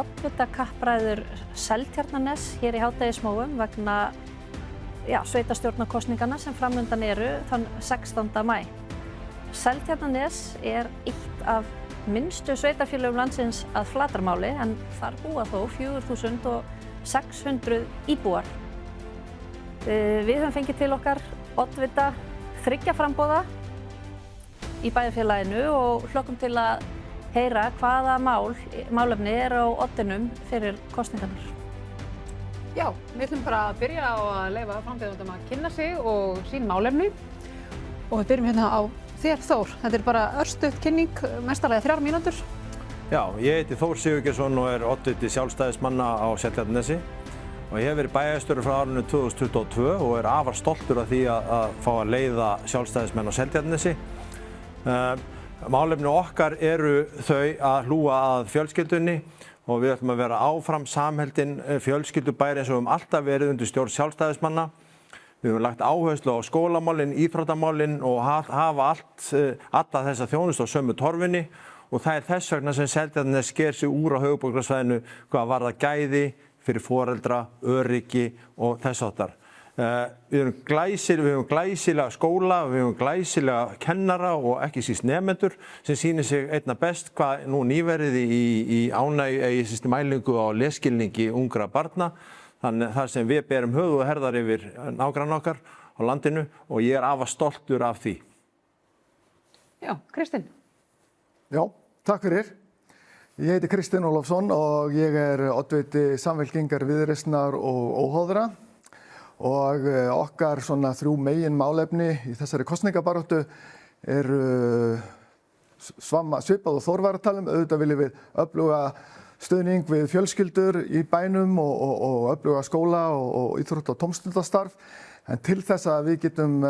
oddvitakappræður Seltjarnarness hér í Hádegismóum vegna sveitarstjórnarkosninganna sem framundan eru þann 16. maí. Seltjarnarnes eitt af minnstu sveitarfélögum landsins að flatarmáli en þar búa þó 4.600 íbúar. Við höfum fengið til okkar oddvita 3 framboða í bæjarfélaginu og hlökkum til að heyra hvaða málefni á oddinum fyrir kosningarnar. Já, við ætlum bara að byrja á að leyfa frambjóðendum að kynna sig og sín málefni. Og við byrjum hérna á þér, Þór. Þetta bara örstutt kynning, mestarlega 3 mínútur. Já, ég heiti Þór Sigurgeirsson og oddviti sjálfstæðismanna á Seltjarnarnesi. Og ég hef verið bæjarstjóri frá árinu 2022 og afar stoltur af því að fá að leiða sjálfstæðismenn á Seltjarnarnesi. Málefni okkar eru þau að hlúa að fjölskyldunni og við ætlum að vera áfram samheldinn fjölskyldubær eins og við höfum alltaf verið undir stjórn sjálfstæðismanna. Við höfum lagt áherslu á skólamálin, íþróttamálin og hafa alla þessa þjónustu á sömu torfinni og það þess vegna sem Seltjarnarnes sker sig úr á höfuðborgarsvæðinu hvað varðar gæði fyrir foreldra, öryggi og þess háttar. Við höfum glæsilega skóla, við höfum glæsilega kennara og ekki síst nemendur sem sýnir sig einna best hvað nú nýverið í ánægju mælingu á lesskilningi ungra barna. Þannig þar sem við berum höfuð og herðar yfir nágranna okkar á landinu og ég afar stoltur af því. Já, Kristinn. Já, takk fyrir. Ég heiti Kristinn Ólafsson og ég oddviti Samfylkingar, Viðreisnar og Óháðra. Og okkar svona 3 megin málefni í þessari kosningabaráttu svipað og Þór var að tala auðvitað viljum við öfluga stuðning við fjölskyldur í bænum og öfluga skóla og íþrótta- og tómstundastarf. En til þess að við getum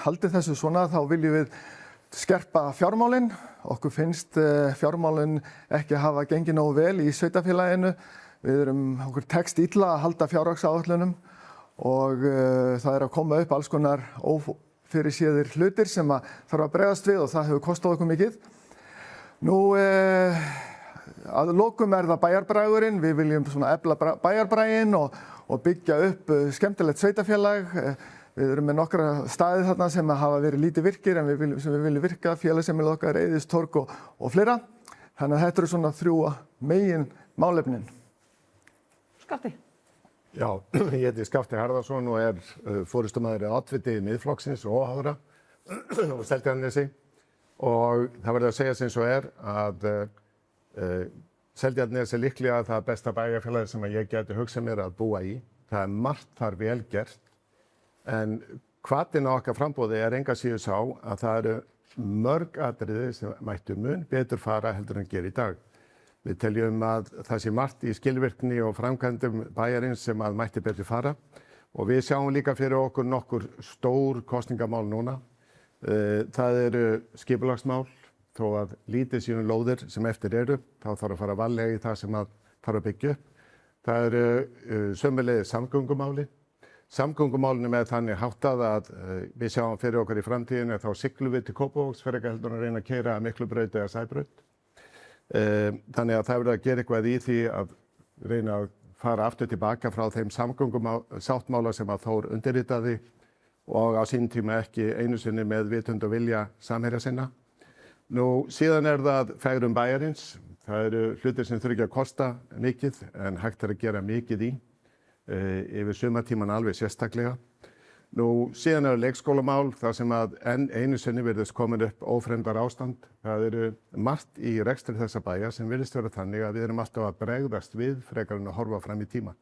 haldið þessu svona þá viljum við skerpa fjármálin. Okkur finnst fjármálin ekki hafa gengið nógu vel í sveitarfélaginu. Okkur tekst illa að halda fjárhagsáætlunum og það að koma upp alls konar ófyrirséðir hlutir sem þarf að bregðast við og það hefur kostað okkur mikið. Nú að lokum það bæjarbragurinn. Við viljum svona efla bæjarbraginn og byggja upp skemmtilegt sveitarfélag. Við með nokkra staði þarna sem hafa verið lítið virkir en við viljum virka, félagsheimilið okkar, Eiðistorg og fleira. Þannig að þetta svona 3 megin málefnin. Skafti. Já, ég heiti Skafti Harðarson og forystumaður í oddviti Miðflokksins og Óháðra og Seltjarnarnesi. Og það verður að segja sem svo að Seltjarnarnes líklega það besta bæjarfélagi sem ég geti hugsað mér að búa í. Það margt þar vel gert. En hvatinn á okkar framboði enga síður sá að það eru mörg atriði sem mættu mun betur fara heldur en gera í dag. Við teljum að það sé margt í skilvirkni og framkvæmdum bæjarins sem að mætti betur fara og við sjáum líka fyrir okkur nokkur stór kosningamál núna. Það eru skipulagsmál, þó að lítið séu lóðir sem eftir eru, þá þarf að fara varlega í það sem að þarf að byggja upp. Það eru sömuleiðis samgöngumáli. Samgöngumálinu með þannig háttað að við sjáum fyrir okkur í framtíðinu þá siglum við til Kópavogs frekar heldur að reyna að keyra Miklubraut eða Sæbraut. Þannig að það verður að gera eitthvað í því að reyna að fara aftur tilbaka frá þeim samgöngusáttmála sem að Þór undirritaði og á sín tíma ekki einu sinni með vitund og vilja samherja sinna. Nú síðan það fegrun bæjarins. Það eru hlutir sem þurfa ekki að kosta mikið en hægt að gera mikið í yfir sumartíman alveg sérstaklega. Nú síðan leikskólamál þar sem að einu sinni virðist komin upp ófremdar ástand. Það eru margt í rekstri þessa bæjar sem virðist vera þannig að við erum alltaf að bregðast við frekar en að horfa fram í tíma.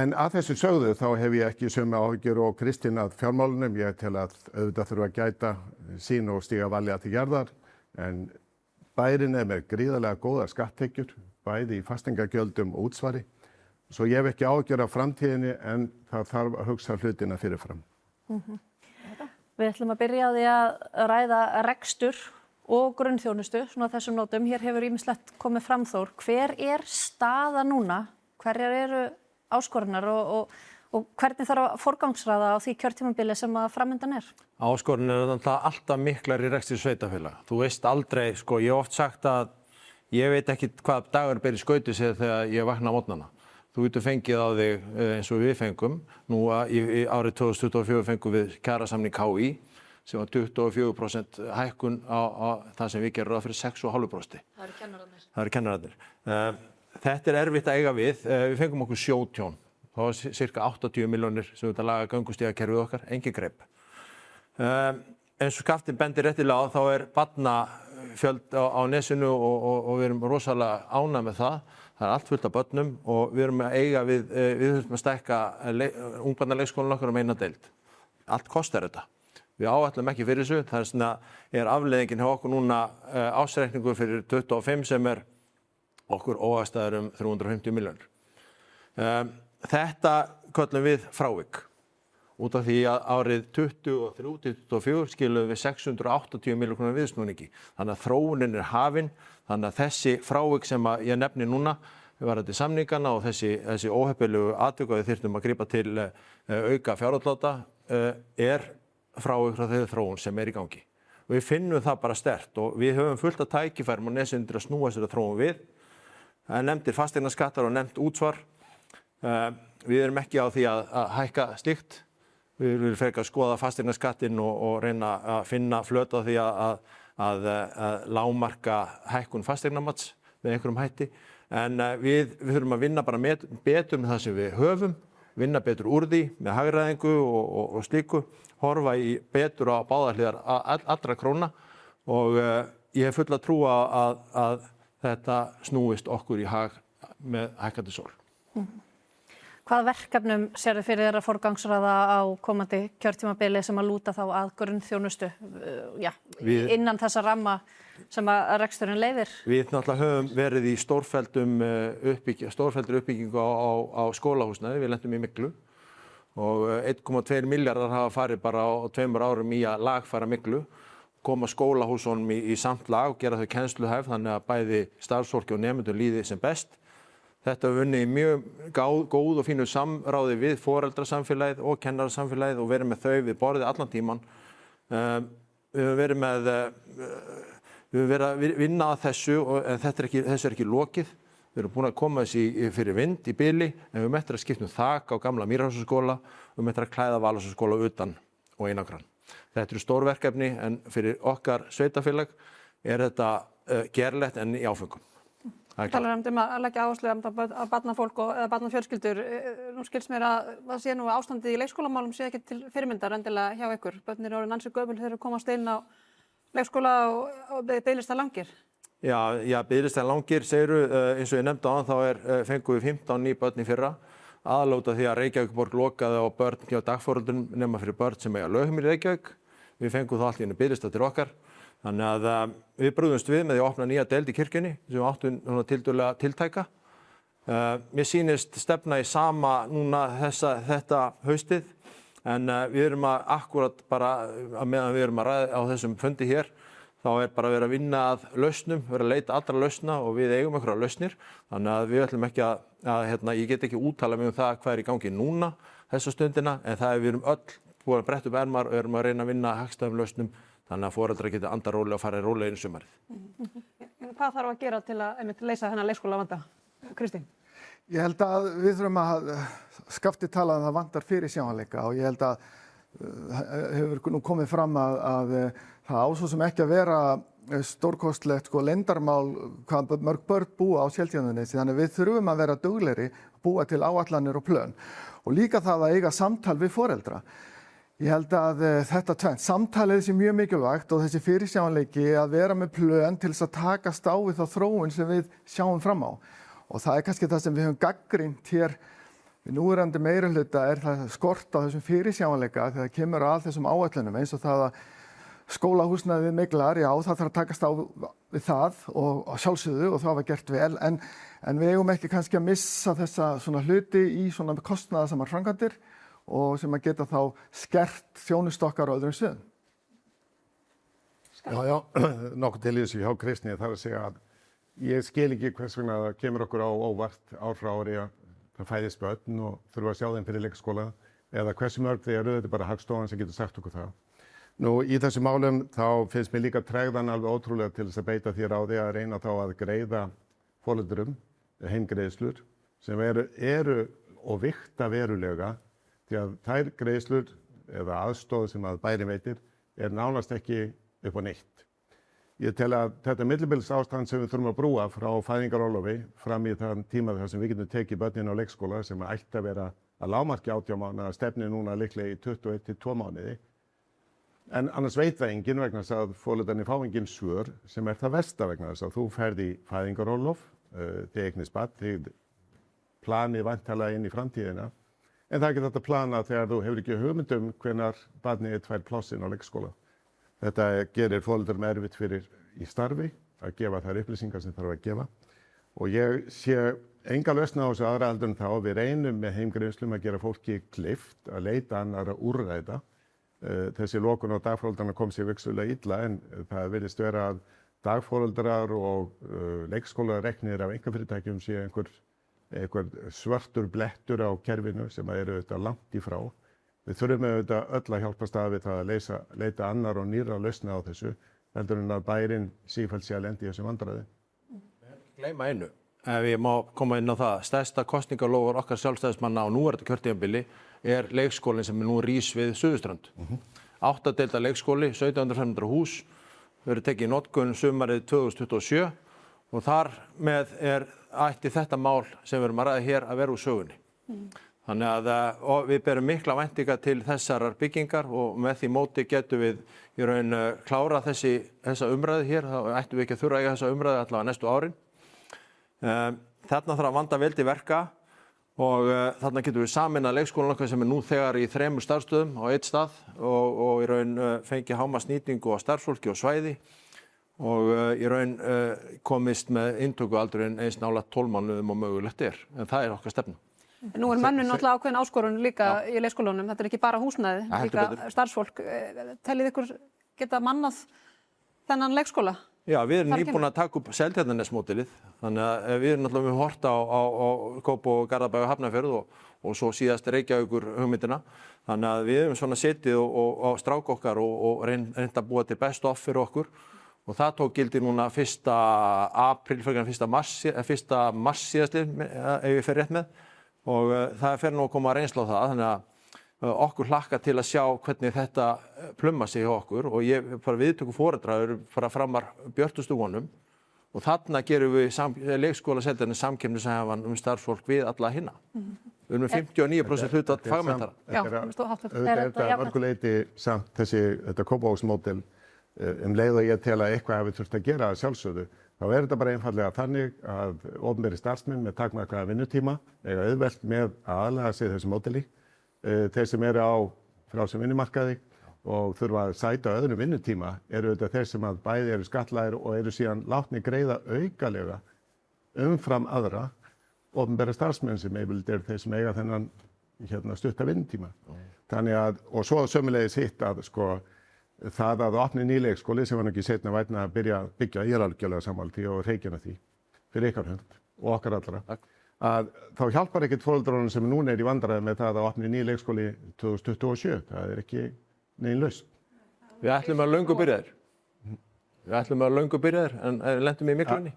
En að þessu sögðu þá hef ég ekki sömu áhyggjur og Kristinn að fjármálunum. Ég tel að auðvitað þurfa að gæta sín og stíga varlega til jarðar. En bærinn með gríðarlega góðar skatttekjur, bæði í fasteignagjöldum og útsvari. Svo ég hef ekki áhyggjur af framtíðinni en það þarf að hugsa hlutina fyrirfram. Við ætlum að byrja á því að ræða rekstur og grunnþjónustu, svona þessum nótum. Hér hefur ýmislegt komið fram, Þór. Hver staða núna? Hverjar eru áskoranir og hvernig þarf að forgangsraða á því kjörtímabili sem að framundan Áskoranir alltaf miklar í rekstri sveitarfélaga. Þú veist aldrei, ég hef oft sagt að Ég veit ekki hvað dagur ber í skauti sér þegar ég vakna á morgnana. Þú getur fengið á þig eins og við fengum. Nú í árið 2024 fengum við kjarasamning KÍ sem var 24% hækkun á það sem við gerum ráð fyrir 6,5%. Það eru kennararnir. Það eru kennararnir. Þetta erfitt að eiga við. Við fengum okkur sjótjón. Það var cirka 80 milljónir sem við laga göngustígakerfið okkar, engin greip. Eins og Skafti bendir réttilega á, þá barnafjöld á nesinu og við erum rosalega ánægð með það. Það allt fullt af börnum og við erum að eiga við þurfum að stækka ungbarnaleikskólann okkar um eina deild. Allt kostar þetta. Við áætlum ekki fyrir þessu, það afleiðingin hjá okkur núna ársreikningur fyrir 25 sem okkur óhagstæður 350 milljónir. Þetta köllum við frávik. Út af því að árið 23-24 skilum við 680 milljónir viðsnúningi. Þannig að þróunin hafin, þannig að þessi frávik sem ég nefni núna var þetta samningana og þessi óheppilegu atvik og við þyrftum að grípa til auka fjárútláta frávik frá þeirri þróun sem í gangi. Og við finnum það bara sterkt og við höfum fullt af tækifærum og nesinu til að snúa sér að þróun við. Það nefndir fasteignaskattar og nefnt útsvar. Við erum ekki á því að hækka slíkt. Við viljum frekar skoða fasteignaskattinn og reyna að finna flöt á því að lágmarka hækkun fasteignamats með einhverjum hætti. En við þurfum að vinna bara betur með það sem við höfum, vinna betur úr því með hagræðingu og slíku, horfa í betur á báðar hliðar allra króna og ég hef fulla trú að þetta snúist okkur í hag með hækkandi sól. Hvaða verkefnum sérðu fyrir þér að forgangsraða á komandi kjörtímabili sem að lúta þá að grunnþjónustu innan þessa ramma sem að reksturinn leyfir? Við náttúrulega höfum verið í stórfelldri uppbyggingu á skólahúsnæði, við lentum í Myglu og 1,2 milljarðar hafa farið bara á 2 árum í að lagfæra Myglu, koma skólahúsunum í samt lag og gera þau kennsluhæf þannig að bæði starfsfólki og nemendur líði sem best. Þetta hefur unnið í mjög góð og fínu samráði við foreldrasamfélagið og kennarasamfélagið og verið með þau við borðið allan tíman. Við höfum verið að vinna að þessu en þessu ekki lokið. Við erum búin að koma þessi fyrir vind í bili en við höfum eftir að skipta þak á gamla Mýrarhúsaskóla og höfum eftir að klæða Valhúsaskóla utan og einangrann. Þetta eru stórverkefni en fyrir okkar sveitafélag þetta gerlegt en í áföngum. Talar að leggja áherslu á barnafólk eða barnafjölskyldur. Nú skilst mér að það sé nú ástandið í leikskólamálum sé ekki til fyrirmyndar endilega hjá ykkur. Börnin eru orðin ansi gömul þegar komast inn á leikskóla og biðlistar langir. Já, biðlistar langir segirðu, eins og ég nefndi áðan þá fengum við 15 ný börn í fyrra. Aðalóta því að Reykjavíkurborg lokaði á börn hjá dagforeldrum nema fyrir börn sem eiga lögheimili í Reykjavík. Við fengum það allt í einu biðlistar til okkar. Þannig að við brugðumst við með því að opna nýja deild í kirkjunni sem við áttum tiltölulega tiltæka. Mér sýnist stefna í sama núna þetta haustið en við erum akkúrat bara meðan við erum að ræða á þessum fundi hér þá bara verið að vinna að lausnum, verið að leita allra lausna og við eigum einhverja lausnir. Þannig að við ætlum ekki ég get ekki úttala mig það hvað í gangi núna þessa stundina en það við erum öll búin að bretta upp ermar og erum að reyna að vinna hagstæðum lausnum. Þannig að foreldrar geta andað rólega og fara rólega inn í sumarið. Hvað þarf að gera til að leysa þennan leikskólavanda? Kristín? Ég held að við þurfum að Skafti tala það vantar fyrirsjáanleika og ég held að hefur nú komið fram að það á svo sem ekki að vera stórkostlegt leyndarmál hvað mörg börn búa á Seltjarnarnesi. Þannig við þurfum að vera duglegri, búa til áætlanir og plön og líka það að eiga samtal við foreldra. Ég held að þetta tvennt, samtalið sé mjög mikilvægt og þessi fyrirsjáanleiki að vera með plön til þess að takast á við þá þróun sem við sjáum fram á. Og það kannski það sem við höfum gagnrýnt hér við núverandi meirihluta það skort á þessum fyrirsjáanleika þegar kemur að þessum áætlunum eins og það að skólahúsnæðið Myglar, já það þarf að takast á við það og sjálfsögðu og það var gert vel en við eigum ekki kannski að missa þessa svona hluti í svona kostnaðarsamar framkvæmdir og sem að geta þá skert þjónustokkar á öðrum sviðum. Já, nokkuð til í þessu hjá Kristni þarf að segja að ég skil ekki hvers vegna það kemur okkur á óvart ár frá ári að það fæðist börn og þurfa að sjá þeim fyrir leikskóla eða hversu mörg þeir eru, þetta bara Hagstofan sem getur sagt okkur það. Nú, í þessu málum þá finnst mér líka tregðan alveg ótrúlega til þess að beita því ráði að reyna þá að greiða foreldrum heimgreiðslur sem eru og vikta verulega því að þær greiðslur eða aðstoð sem að bærin veitir nánast ekki upp á neitt. Ég tel að þetta millibils ástand sem við þurfum að brúa frá fæðingarorlofi fram í þann tíma þar sem við getum tekið börnin á leikskóla sem ætti að vera að lágmarki 18 mánuði, stefni núna líklega í 21 til 2 mánuði. En annars veit það enginn vegna þess að foreldrarnir fá engin svör sem það versta vegna þess að þú ferð í fæðingarorlof, þið eignist barn, þið planið væntanlega inn í framtíðina, en það er ekki þetta að plana þegar þú hefur ekki hugmynd hvenær barnið fær pláss inn á leikskóla. Þetta gerir foreldrum erfitt fyrir í starfi að gefa þær upplýsingar sem þarf að gefa og ég sé enga lausn á þessu aðra heldur en þá við reynum með heimgreiðslum að gera fólki kleift að leita annarra úrræða. Þessi lokun á dagforeldrarna kom sér vissulega illa en það virðist vera að dagforeldrar og leikskólareknir af einkafyrirtækjum sé einhver svartur blettur á kerfinu sem eru þetta langt í frá. Við þurfum auðvitað öll að hjálpast að við það að leita annar og nýrra lausna á þessu heldur en að bærinn sífellt sé að lendi í þessu vandræði. Gleyma einu, ef ég má koma inn á það, stærsta kosningalófur okkar sjálfstæðismanna á núverandi kjörtímabili leikskólinn sem nú rís við Suðurströnd. 8 deilda leikskóli, 1700 hús, þau eru tekið í notkun sumarið 2027 og þar með ætti þetta mál sem við erum að ræða hér að vera úr sögunni. Þannig að við berum mikla væntingar til þessarar byggingar og með því móti getum við í raun klára þessa umræðu hér, þá ættum við ekki að þurfa að eiga þessa umræðu allavega næstu árin. Þarna þarf að vanda vel til verka og þarna getum við sameinað leikskólann okkar sem nú þegar í 3 starfsstöðum á einn stað og í raun fengið hámarksnýtingu á starfsfólki og svæði og í raun komist með inntökualdurinn eins nálægt 12 mánuðum og mögulegt en það okkar stefna. Nú mönnun náttúrulega ákveðin áskorun líka í leikskólunum, þetta ekki bara húsnæði, líka starfsfólk. Teljið ykkur geta mannað þennan leikskóla? Já, við erum nýbúin að taka upp Seltjarnarnesmódelið, þannig að við erum náttúrulega hort á Kópavog, Garðabæ og Hafnarfjörð og svo síðast Reykjavíkur hugmyndina. Þannig að við erum svona setið og strák okkar og reynd að búa til best off fyrir okkur. Og það tók gildi núna 1. apríl, 1. mars síðastlið, ef ég fer rétt með. Og það fer nú að koma að reynsla á það, þannig að okkur hlakka til að sjá hvernig þetta plumma sig hjá okkur og ég viðtöku foreldra eru framar björtustu vonum og þarna gerum við leikskóla Seltjarnarnes samkeppnishæfan starfsfólk við alla hinna. Við erum með 59% hlutfall fagmenntara. Þetta er mörguleyti samt þetta Kópavogsmódel leið og ég tel að eitthvað hafi þurft að gera að sjálfsögðu. Þá þetta bara einfallega þannig að opinberir starfsmenn með takmarkaða vinnutíma eiga auðvelt með að aðlaga sig þessu módeli. Þeir sem eru á frjálsum vinnumarkaði og þurfa að sæta öðrum vinnutíma eru auðvitað þeir sem að bæði eru skattlagðir og eru síðan látnir greiða aukalega umfram aðra opinberir starfsmenn sem eru þeir sem eiga þennan stutta vinnutíma. Þannig að, og svo sömulegis hitt að það að opna ný leikskóli sem var ekki seinna vænna að byrja að byggja, ég algjörlega sammála því og reykjana því fyrir ykkar hönd og okkar allra, að þá hjálpar ekkert foreldrunum sem núna í vandræði með það að opna ný leikskóli 2027, það ekki nein lausn. Við ætlum að löngu byrjaðir. En lentum í miklunni?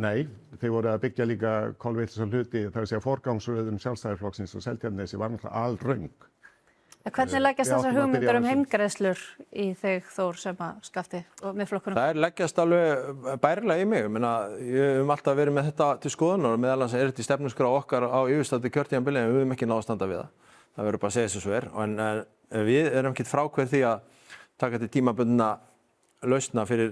Nei, þeir voru að byggja líka kolvitlausar hluti, það er að segja forgangsröðun Sjálfstæðisflokksins og Seltjarnarnesi var náttúrulega alröng. Hvernig leggjast þessar hugmyndir heimgreiðslur í þig, Þór, sem að Skafti og Miðflokkurinn? Það leggjast alveg bærilega í mig. Ég alltaf verið með þetta til skoðunar og meðal annars þetta í stefnuskrá okkar á yfirstandi kjörtímabili en við höfum ekki náð að standa við það. Það verður bara að segja þessu svo en við erum ekki frákveð því að taka til tímabundna lausna fyrir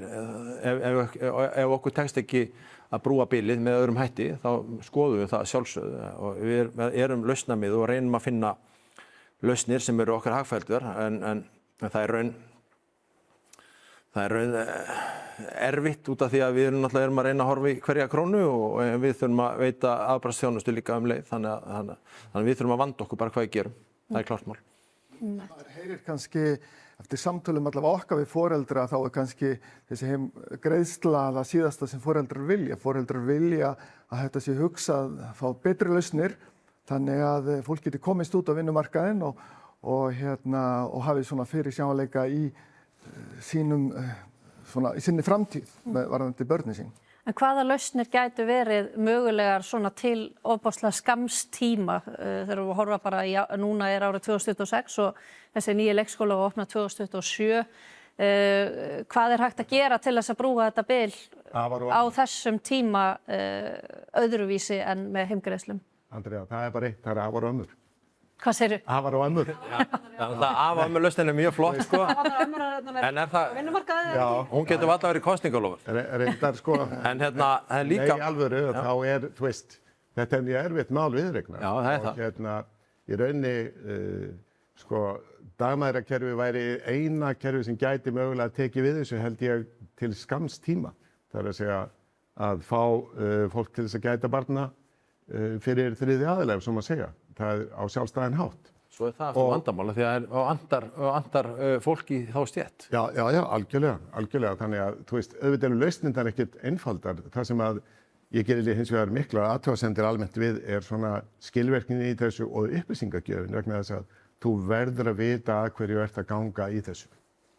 ef okkur tekst ekki að brúa bilið með öðrum hætti þá skoðum við það sjálfsögðu og við erum lausnamið og reynum að finna lausnir sem eru okkar hagfelldar en það er raun erfitt út af því að við erum að reyna að horfa í hverja krónu og við þurfum að veita aðbragðsþjónustu líka leið þannig að við þurfum að vanda okkur bara hvað við gerum. Það er klárt mál. Það heyrir kannski eftir samtölum allavega okkar við foreldra þá kannski þessi heimgreiðsla það síðasta sem foreldrar vilja. Foreldrar vilja að þetta sé hugsað, fá betri lausnir þannig að fólk geti komist út á vinnumarkaðinn og og hafi svona fyrirsjáanleika í sinni framtíð varðandi börnin sín. En hvaða lausnir gætu verið mögulegar svona til ofboðslega skamms tíma þegar við horfa bara núna árið 2026 og þessi nýji leikskóla var opnað 2027. Hvað hægt að gera til þess að brúa þetta bil á þessum tíma öðruvísi en með heimgreiðslum? Andrea, það bara eitt, það afar og ömmur. Hvað segirðu? Afar og ömmur. Það afar og ömmur lausnin mjög flott, sko. En vinnumarkaði? Já. Hún getur alltaf verið kosningalofur. Reyndar, sko. En það er líka... Nei, alvöru, þá þú veist, þetta mjög erfitt mál viðureignar. Já, það það. Og í rauninni, sko, dagmæðrakerfi væri eina kerfi sem gæti mögulega að teki við þessu, held ég, til skamms tíma. Það er að segja að fá fólk til þess að gæta barna fyrir þriðji aðila, sem að segja. Það er á sjálfstæðan hátt. Svo það fyrir vandamála því að það andar fólk í þá stétt. Já, algjörlega. Þannig að, þú veist, auðvitað lausnirnar ekkert einfaldar. Það sem að ég gerir hins vegar miklar athugasemdir almennt við svona skilvirkni í þessu og upplýsingagjöfin vegna þess að þú verður að vita að hverju ert að ganga í þessu.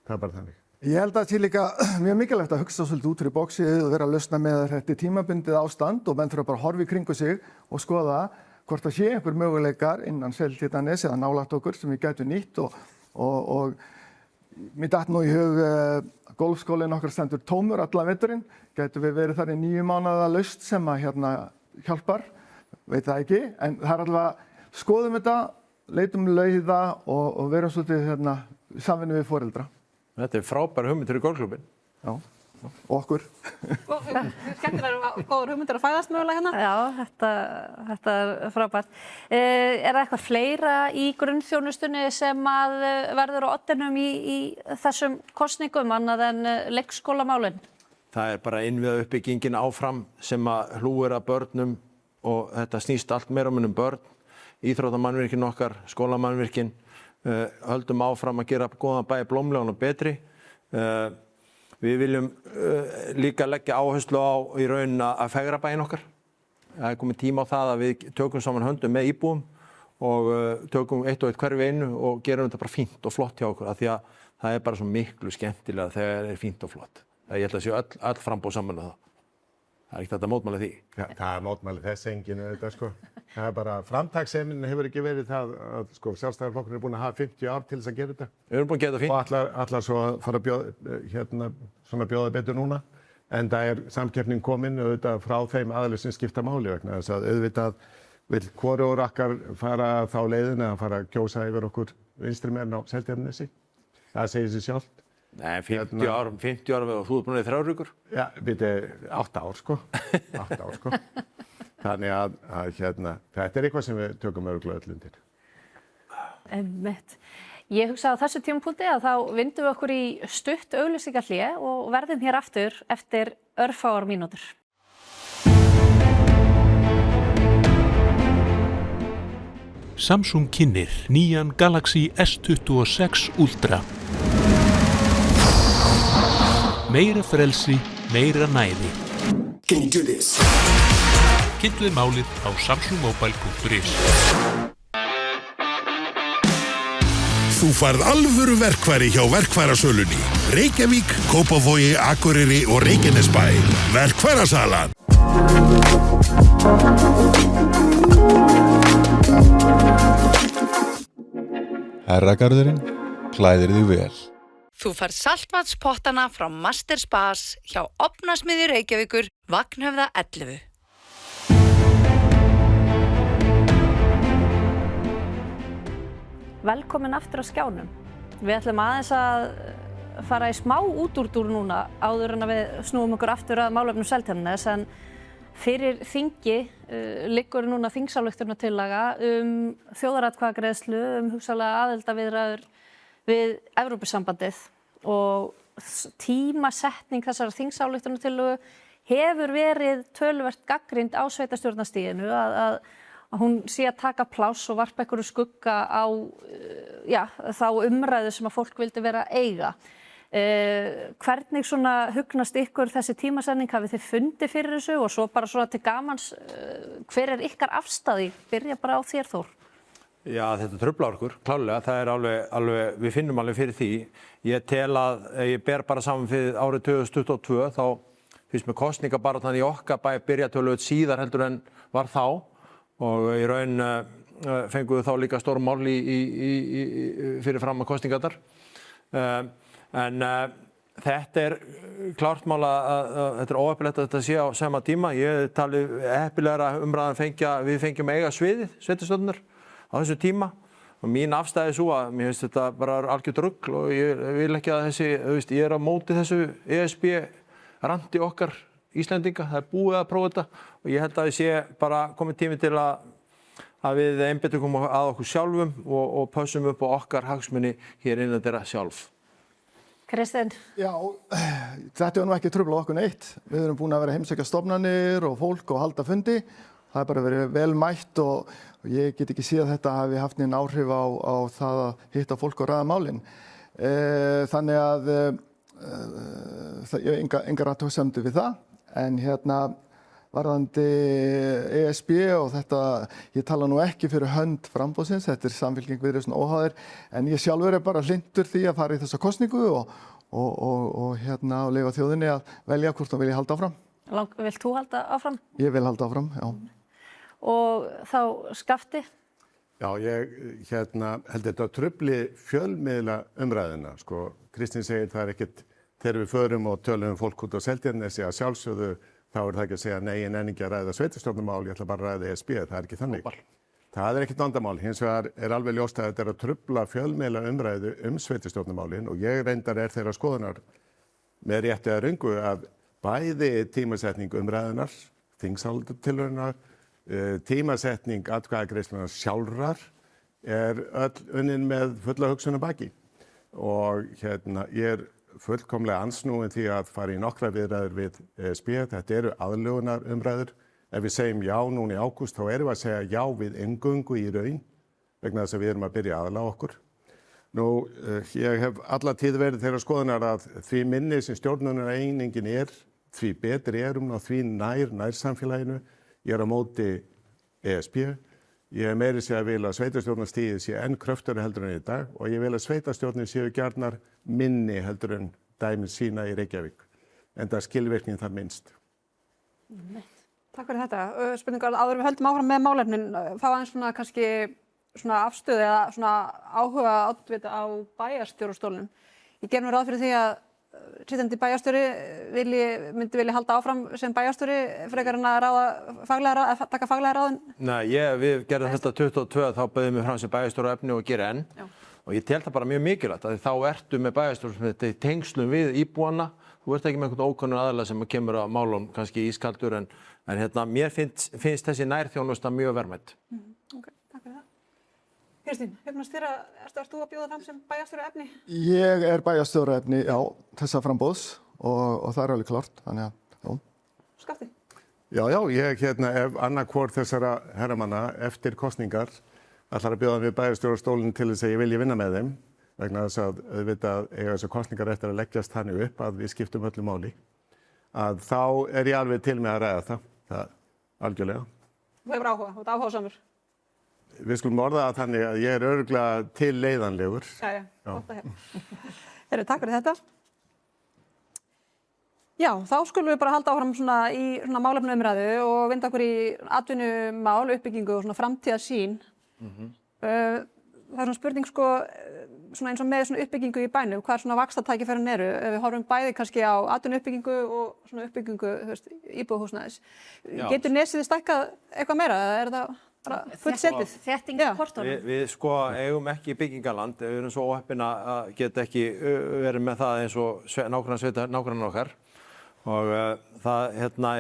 Það er bara þannig. Ég held að það sé líka mjög mikilvægt að hugsa svolítið út fyrir bóksið og vera að lausna með þetta tímabundið ástand og menn þurfa bara að horfa í kringu sig og skoða hvort það sé einhver möguleikar innan Seltjarnarness eða nálægt okkur sem við gætum nýtt og mér datt nú í hug golfskólinn okkar stendur tómur allan veturinn, gætum við verið þar í 9 mánaða lausn sem að hjálpar, veit það ekki, en það er allavega skoðum þetta, leitum leiða og verum svolítið samvinnu við foreldra. Þetta er frábær hugmyndir í golfklúbbinn. Já, og okkur. Skemmtilega góður hugmyndir að fæðast mögulega hérna. Já, þetta er frábært. Er það eitthvað fleira í grunnþjónustunni sem að verður á oddinum í þessum kosningum annað en leikskólamálin? Það er bara innviða uppbyggingin áfram sem að hlúir að börnum og þetta snýst allt meira um börn, íþróttamannvirkin okkar, skólamannvirkin, höldum áfram að gera góðan bæ blómlegan og betri. Við viljum líka leggja áherslu á í raunin að fegra bæinn okkar. Það er komið tíma á það að við tökum saman höndum með íbúum og tökum eitt og eitt hverfi einu og gerum þetta bara fínt og flott hjá okkur af því að það er bara svo miklu skemmtilega þegar það er fínt og flott. Ég held að séu öll framboð saman það. Það er ekki þetta mótmæli því. Já, það er mótmæli þess enginn auðvitað, sko. Það er bara, framtakssemin hefur ekki verið það að, sko, Sjálfstæðisflokkurinn er búin að hafa 50 ár til þess að gera þetta. Við erum búin að gera þetta fínt. Og allar svo að fara að bjóða betur núna. En það er samkeppnin komin auðvitað frá þeim aðilum sem skipta máli vegna þess að auðvitað vill hvorugur okkar fara þá leiðina að fara að kjósa yfir okkur vinstri menn á Seltjarnarnesi. Það segir sig sjálft. Nei, 50 árum og þú ert búin að 3 vikur? Já, byrju 8 ár, sko. 8 ár, sko. Þannig að þetta er eitthvað sem við tökum örugglega öll undir. Einmitt. Ég hugsa á þessu tímapunkti að þá vindum við okkur í stutt auglýsingahlé og verðum hér aftur eftir örfáar mínútur. Samsung kynnir nýjan Galaxy S26 Ultra. Meira frelsi, meira næði. Can you do this? Kynntuð málið á samsungmobile.is. Þú færð alvöru verkfæri hjá verkfærasölunni. Reykjavík, Kópavogi, Akureyri og Reykjanesbæ. Verkfærasalan. Herragarðurinn klæðir þig vel. Þú færð saltvatspottana frá Master Spas hjá Ofnasmiðju Reykjavíkur, Vagnhöfða 11. Velkomin aftur á skjánum. Við ætlum aðeins að fara í smá útúrdúr núna áður en að við snúum okkur aftur að málefnum Seltjarnarness en fyrir þingi liggur núna þingsályktunartillaga þjóðaratkvæðagreiðslu hugsanlega aðildarviðræður við Evrópusambandið og tímasetning þessara þingsályktunartillögu hefur verið töluvert gagnrýnd á sveitarstjórnarstiginu að hún sé að taka pláss og varpa einhverju skugga á þá umræðu sem að fólk vildi vera að eiga. Hvernig svona hugnast ykkur þessi tímasetning, hafið þið fundið fyrir þessu og svo bara svona til gamans, hver er ykkar afstaði? Byrja bara á þér, Þór. Já, þetta truflar okkur, klárlega, það er alveg, við finnum alveg fyrir því. Ég tel að ég ber bara saman fyrir árið 2022, þá finnst mér kosningabaráttan í okkar bæ byrja töluvert síðar heldur en var þá og í raun fenguðu þá líka stór mál fyrir fram að kosningarnar. En þetta er klárt mál að þetta er óheppilegt að þetta sé á sama tíma. Ég tali heppilegra umræðan við fengjum eiga sviðið, sveitarstjórnar á þessu tíma og mín afstæði svo að mér finnst þetta bara algjört rugl og ég vil ekki að ég er á móti þessu ESB randi okkar Íslendinga, það er búið að prófa þetta og ég held að ég sé bara komið tími til að við einbeitum að okkur sjálfum og pössum upp á okkar hagsmuni hér innan þeirra sjálf. Kristinn? Já, þetta nú ekki truflað okkur neitt. Við erum búin að vera heimsækja stofnanir og fólk og halda fundi. Það er bara verið vel mætt og ég get ekki séð að þetta hafi haft neinn áhrif á það að hitta fólk og ræða málin. Þannig að ég hef engar athugasemdir við það. En varðandi ESB og þetta, ég tala nú ekki fyrir hönd framboðsins, þetta er Samfylking Viðreisn óháðir, en ég sjálfur er bara hlynntur því að fara í þessa kosningu og leyfa þjóðinni að velja hvort hún vilji halda áfram. Vilt þú halda áfram? Ég vil halda áfram, já. Og þá Skafti? Já, ég held þetta trufli fjölmiðla umræðina. Sko, Kristín segir það er ekkert, þegar við förum og tölum fólk út á Seltjarnarnesi að sjálfsögðu, þá er það ekki að segja nei, en ekki að ræða sveitarstjórnarmál, ég ætla bara að ræða ESB, það er ekki þannig. Það er ekkert vandamál, hins vegar er alveg ljóst að þetta er að trufla fjölmiðla umræðu sveitarstjórnarmálin og ég reyndar þeirra skoðunar með rétti að röngu að bæði tímasetning umræðunar, þingsályktunartillögunnar, tímasetning atkvæðagreiðslunnar sjálfrar er öll unnin með fulla hugsun að baki og ég er fullkomlega ansnúin því að fara í nokkra viðræður við ESB. Þetta eru aðlögunar umræður. Ef við segjum já núna í ágúst þá erum við að segja já við inngöngu í raun vegna þess að við erum að byrja að aðlaga okkur. Nú, ég hef alla tíð verið þeirra skoðunar að því minni sem stjórnunareiningin er, því betri erum og því nærsamfélaginu. Ég er á móti ESB. Ég er meiri að vil að sveitarstjórnarstigið sé enn kröftari heldur en í dag og ég vil að sveitarstjórnir séu gjarnar minni heldur en dæmin sína í Reykjavík. En það skilvirknin þar minnst. Takk fyrir þetta. Spurningar áður við höldum áfram með málefnin. Fá aðeins svona kannski svona afstöðu eða svona áhuga oddvita á bæjarstjórastólnum. Ég ger mér ráð fyrir því að sitjandi bæjarstjóri myndi vilja halda áfram sem bæjarstjóri frekar en að taka faglega ráðin? Nei, við gerðum þetta 22, þá bauðum við fram sem bæjarstjóri á efni og gera enn. Já. Og ég tel það bara mjög mikilvægt að þá ertu með bæjarstjóri sem þetta í tengslum við íbúana. Þú ert ekki með einhvern ókunnur aðila sem kemur að málum kannski ískaldur en mér finnst þessi nærþjónusta mjög verðmætt. Ok, takk fyrir það. Kristín, ertu að bjóða fram sem bæjarstjóri á efni? Ég er bæjarstjóri á efni, já, þessa framboðs og það er alveg klart, þannig að, já. Skafti? Já, ég ef annarkvort þessara herramanna eftir kosningar ætlar að bjóða við bæjarstjórastólinn til þess að ég vilji vinna með þeim vegna þess að auðvitað eiga þessar kosningar eftir að leggjast þannig upp að við skiptum öllu máli að þá er ég alveg til með að ræða það algjörlega. Þú hefur áhuga, þú ert áhugasamur. Við skulum orða það þannig að ég er örugglega til leiðanlegur. Já, gott að heyra. Takk fyrir þetta. Já, þá skulum við bara halda áfram svona í svona málefnaumræðu og vinda okkur í atvinnumál, uppbyggingu og svona framtíðarsýn. Það er svona spurning sko, svona eins og með svona uppbyggingu í bænum, hvað svona vaxtatækifærin eru? Ef við horfum bæði kannski á atvinnuuppbyggingu og svona uppbyggingu, íbúðarhúsnæðis. Getur nesið stækkað eitthvað meira eða er það bara fullt setið? Þétting í kortunum. Við sko eigum ekki byggingaland, við erum svo óheppin að geta ekki verið með það eins og nágrannar okkar og það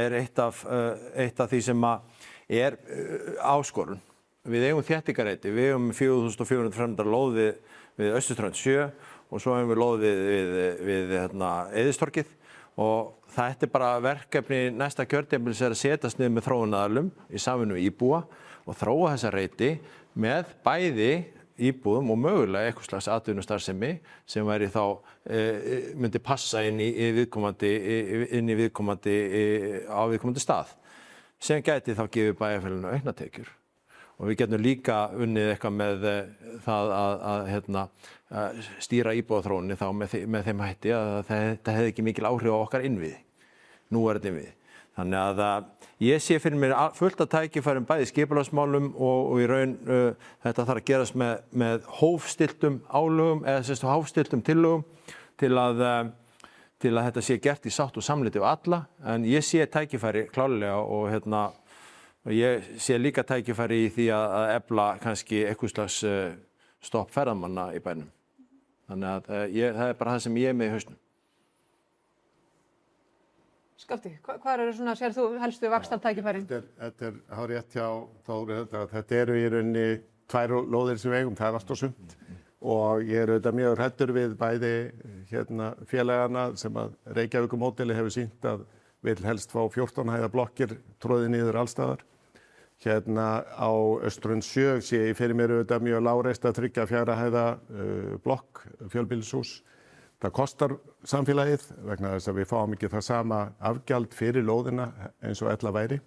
er eitt af því sem er áskorun. Við eigum þéttingareiti, við eigum 4.400 fermetrar lóð við Austurströnd 7 og svo eigum við lóð við Eiðistorgið og þetta er bara verkefni næsta kjörtímabils er að setjast niður með þróunaraðilum í samvinnu við íbúa og þróa þessa reiti með bæði íbúðum og mögulega eitthvað slags atvinnustarfsemi sem myndi passa inn í viðkomandi stað sem gæti þá gefið bæjarfélaginu aukna tekjur og við getum líka unnið eitthvað með það að stýra íbúðaþróuninni þá með þeim hætti að þetta hefði ekki mikil áhrif á okkar innviði, núverandi innviði. Þannig að ég sé fyrir mér fullt af tækifærum bæði skipulagsmálum og í raun þetta þarf að gerast með hófstilltum álögum eða hófstilltum tillögum til að þetta sé gert í sátt og samlyndi við alla, en ég sé tækifæri klárlega og ég sé líka tækifæri í því að efla kannski eitthvað slags stopp ferðamanna í bænum. Þannig að það bara það sem ég með í hausnum. Skafti, hvað eru svona, sér þú helstu vaxtartækifærin? Þetta hárrétt hjá Þóru, þetta eru í rauninni 2 lóðir sem við eigum, það allt og sumt. Og ég auðvitað mjög hræddur við bæði félagana sem að Reykjavíkurmódeli hefur sýnt að vill helst fá 14 hæða blokkir troðið niður allstaðar. Á Östrund 7 sé ég fyrir mér auðvitað mjög lágreist að tryggja 4 hæða blokk, fjölbýlishús. Það kostar samfélagið vegna þess að við fáum ekki það sama afgjald fyrir lóðina eins og ella væri.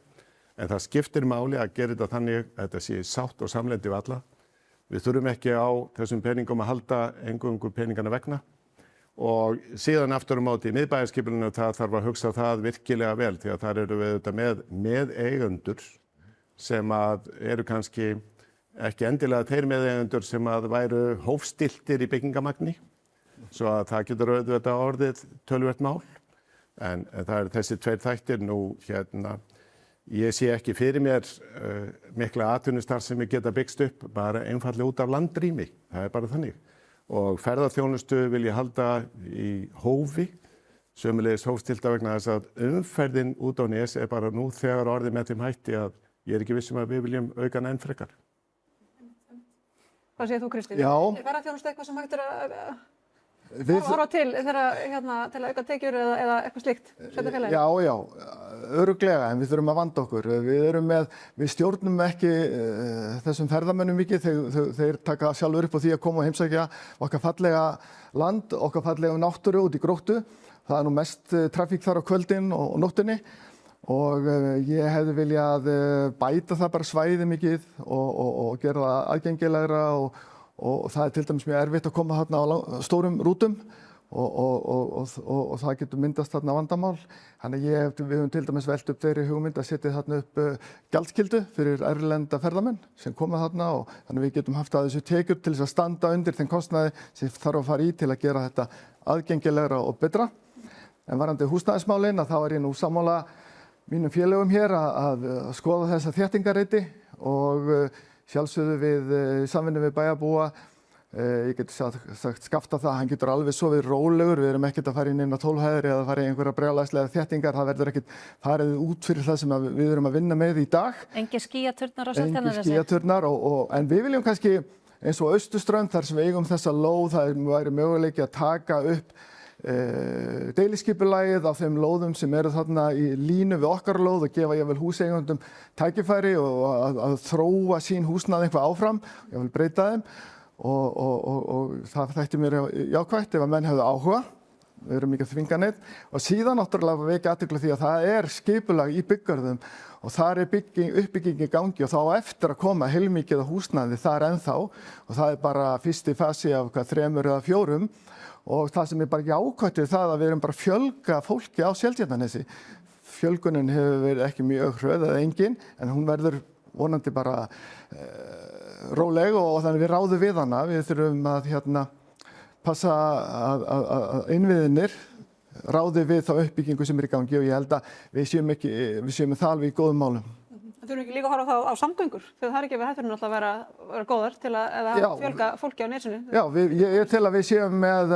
En það skiptir máli að gera þetta þannig að þetta sé sátt og samlyndi við alla. Við þurfum ekki á þessum peningum að halda eingöngu peningana vegna. Og síðan aftur móti í miðbæjarskipulaginu það þarf að hugsa það virkilega vel því að þar eru við auðvitað með eigendur sem að eru kannski ekki endilega þeir með eigendur sem að væru hófstilltir í byggingamagni. Svo að það getur auðvitað orðið töluvert mál, en það eru þessi 2 þættir nú ég sé ekki fyrir mér mikla atvinnustarfsemi geta byggst upp bara einfaldlega út af landrými, það bara þannig. Og ferðaþjónustu vil ég halda í hófi, sömulegis hófstilta vegna þess að umferðin út á Nes bara nú þegar orðið með þeim hætti að ég ekki viss að við viljum auka hana enn frekar. Hvað segir þú, Kristín? Já. Er ferðaþjónustu eitthvað sem hægt að horfa til til að auka tekjur eða eitthvað slíkt? Já, örugglega, en við þurfum að vanda okkur. Við stjórnum ekki þessum ferðamönnum mikið, þeir taka sjálfur upp á því að koma og heimsækja okkar fallega land, okkar fallega náttúru út í Gróttu. Það er nú mest trafík þar á kvöldin og nóttinni og ég hefði viljað bæta það bara svæði mikið og gera það aðgengilegra og það er til dæmis mjög erfitt að koma þarna á stórum rútum og það getur myndast þarna vandamál. Þannig við höfum til dæmis velt upp þeirri hugmynd að setja þarna upp gjaldskyldu fyrir erlenda ferðamenn sem koma þarna og þannig við getum haft að þessu tekjur til þess að standa undir þeim kostnaði sem þarf að fara í til að gera þetta aðgengilegra og betra. En varðandi húsnæðismálin þá er ég nú sammála mínum félögum hér að skoða þessa þéttingarreiti og sjálfsögðu við samvinnu við bæjarbúa. Ég geti sagt Skafta það, hann getur alveg sofið rólegur, við erum ekkert að fara inn á 12 hæðir eða fara í einhverja brjálæðislega þéttingar, það verður ekkert farið út fyrir það sem við erum að vinna með í dag. Engir skýjaturnar á Seltjarnarnesi? Engir skýjaturnar, en við viljum kannski eins og Austurströnd þar sem við eigum þessa lóð, það væri möguleiki að taka upp deiliskipulagið á þeim lóðum sem eru þarna í línu við okkar lóð og gefa jafnvel húseigendum tækifæri og að þróa sín húsnæði eitthvað áfram, jafnvel breyta þeim og það þætti mér jákvætt ef að menn hefðu áhuga, við erum ekki að þvinga neitt og síðan náttúrulega vekja athygli því að það er skipulag í byggörðum og þar er uppbygging í gangi og þá á eftir að koma heilmikið af húsnæði þar ennþá og það er bara fyrsti fasi af 3 eða 4 og það sem er bara jákvætt við það að við erum bara að fjölga fólki á Seltjarnarnesi. Fjölgunin hefur verið ekki mjög hröð eða engin, en hún verður vonandi bara róleg og þannig við ráðum við hana. Við þurfum að passa að innviðinir ráði við þá uppbyggingu sem er í gangi og ég held að við séum það alveg í góðum málum. Þurfum ekki líka að horfa á samgöngur þegar það er ekki við hætturinn alltaf að vera góðar til að fjölga fólki á nesinu? Já, ég tel að við séum með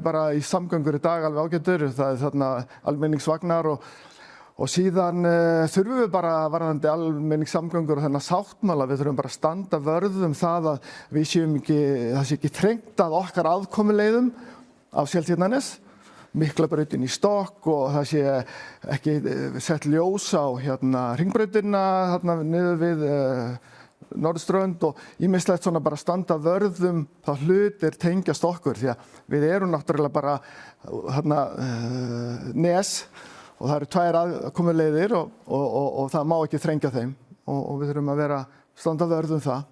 bara í samgöngur í dag alveg ágætur, það er þarna almenningsvagnar og síðan þurfum við bara varðandi almenningssamgöngur og þennan sáttmála, við þurfum bara að standa vörð það að við séum ekki, það sé ekki þrengt að okkar aðkomuleiðum af Seltjarnarnes. Miklabrautin í stokk og það sé ekki sett ljós á hringbrautina niður við Norðurströnd og ýmislegt svona bara standa vörðum þá hlutir tengjast okkur því að við erum náttúrulega bara Nes og það eru 2 aðkomuleiðir og það má ekki þrengja þeim og við þurfum að vera standa vörð það.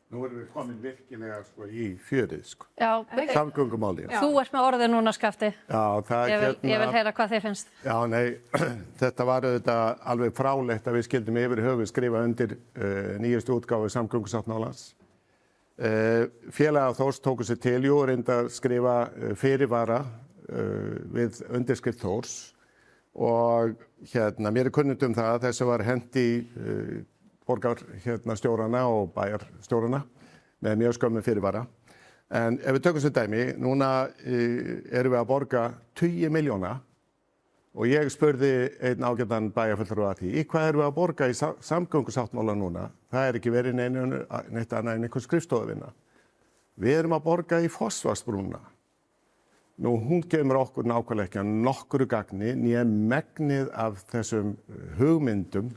Nú erum við komin virkilega sko í fjörið sko. Já, Samgöngumáli. þú ert með orðið núna, Skafti. Já, það Ég vil heyra hvað þér finnst. Já, nei, þetta var auðvitað alveg frálegt að við skildum yfir höfuð skrifa undir nýjustu útgáfu samgöngusáttmálans. Félagar Þórs tóku sér til og reynda að skrifa fyrirvara við undirskrift Þórs og mér kunnugt það að þessu var hent í borgarstjórana og bæjarstjórana með mjög skömmum fyrirvara. En ef við tökum sér dæmi, núna erum við að borga 20 milljóna og ég spurði einn ágætan bæjarfulltrúa að því, í hvað erum við að borga í samgöngusáttmála núna? Það ekki verið neitt annað en einhver skrifstofuvinna. Við erum að borga í Fossvogsbrúna. Nú, hún kemur okkur nákvæmlega ekki að nokkru gagni né megnið af þessum hugmyndum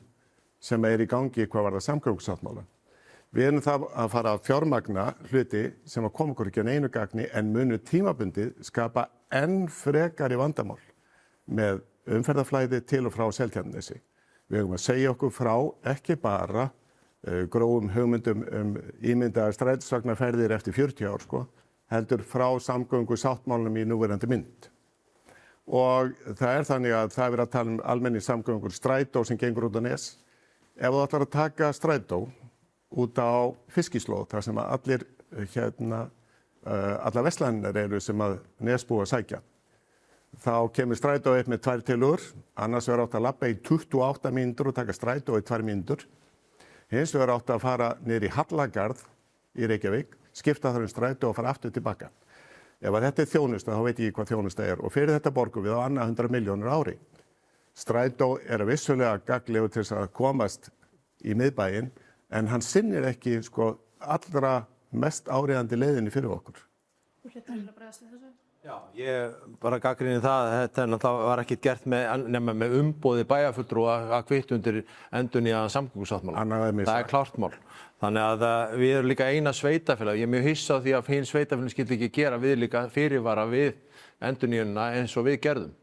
sem í gangi hvað var það samgöngusáttmála. Við erum það að fara að fjármagna hluti sem að koma okkur ekki að neinu gagni en munu tímabundið skapa enn frekari vandamál með umferðarflæði til og frá Seltjarnarnesi. Við höfum að segja okkur frá ekki bara grófum hugmyndum ímyndaðar strætisvagnaferðir eftir 40 ár, sko, heldur frá samgöngusáttmálunum í núverandi mynd. Og það þannig að það verið að tala almenningssamgöngur strætó sem gengur út á Nes. Ef þú ætlar að taka strætó út á fiskislóð, þar sem að allir allar verslanir eru sem að Nesbúa sækja, þá kemur strætó upp með 2 tillögur, annars verður átt að labba í 28 mínútur og taka strætó í 2 mínútur. Hins vegar átt að fara niður í Hallagarð í Reykjavík, skipta þar strætó og fara aftur tilbaka. Ef að þetta þjónusta, þá veit ég hvað þjónusta og fyrir þetta borgum við á annað 100 milljónir ári. Strætó vissulega gagnlegur til þess að komast í miðbæinn, en hann sinnir ekki sko allra mest áríðandi leiðinni fyrir okkur. Já, ég bara gagnrýni það að þetta var ekkert gert með umboði bæjarfulltrúa að kvitta undir endurnýjaðan samgöngusáttmála. Það klárt mál. Þannig að við erum líka eina sveitafélag. Ég er mjög hissa á því að hinn sveitafélagin skyldi ekki gera við líka fyrirvara við endurnýjunina eins og við gerðum.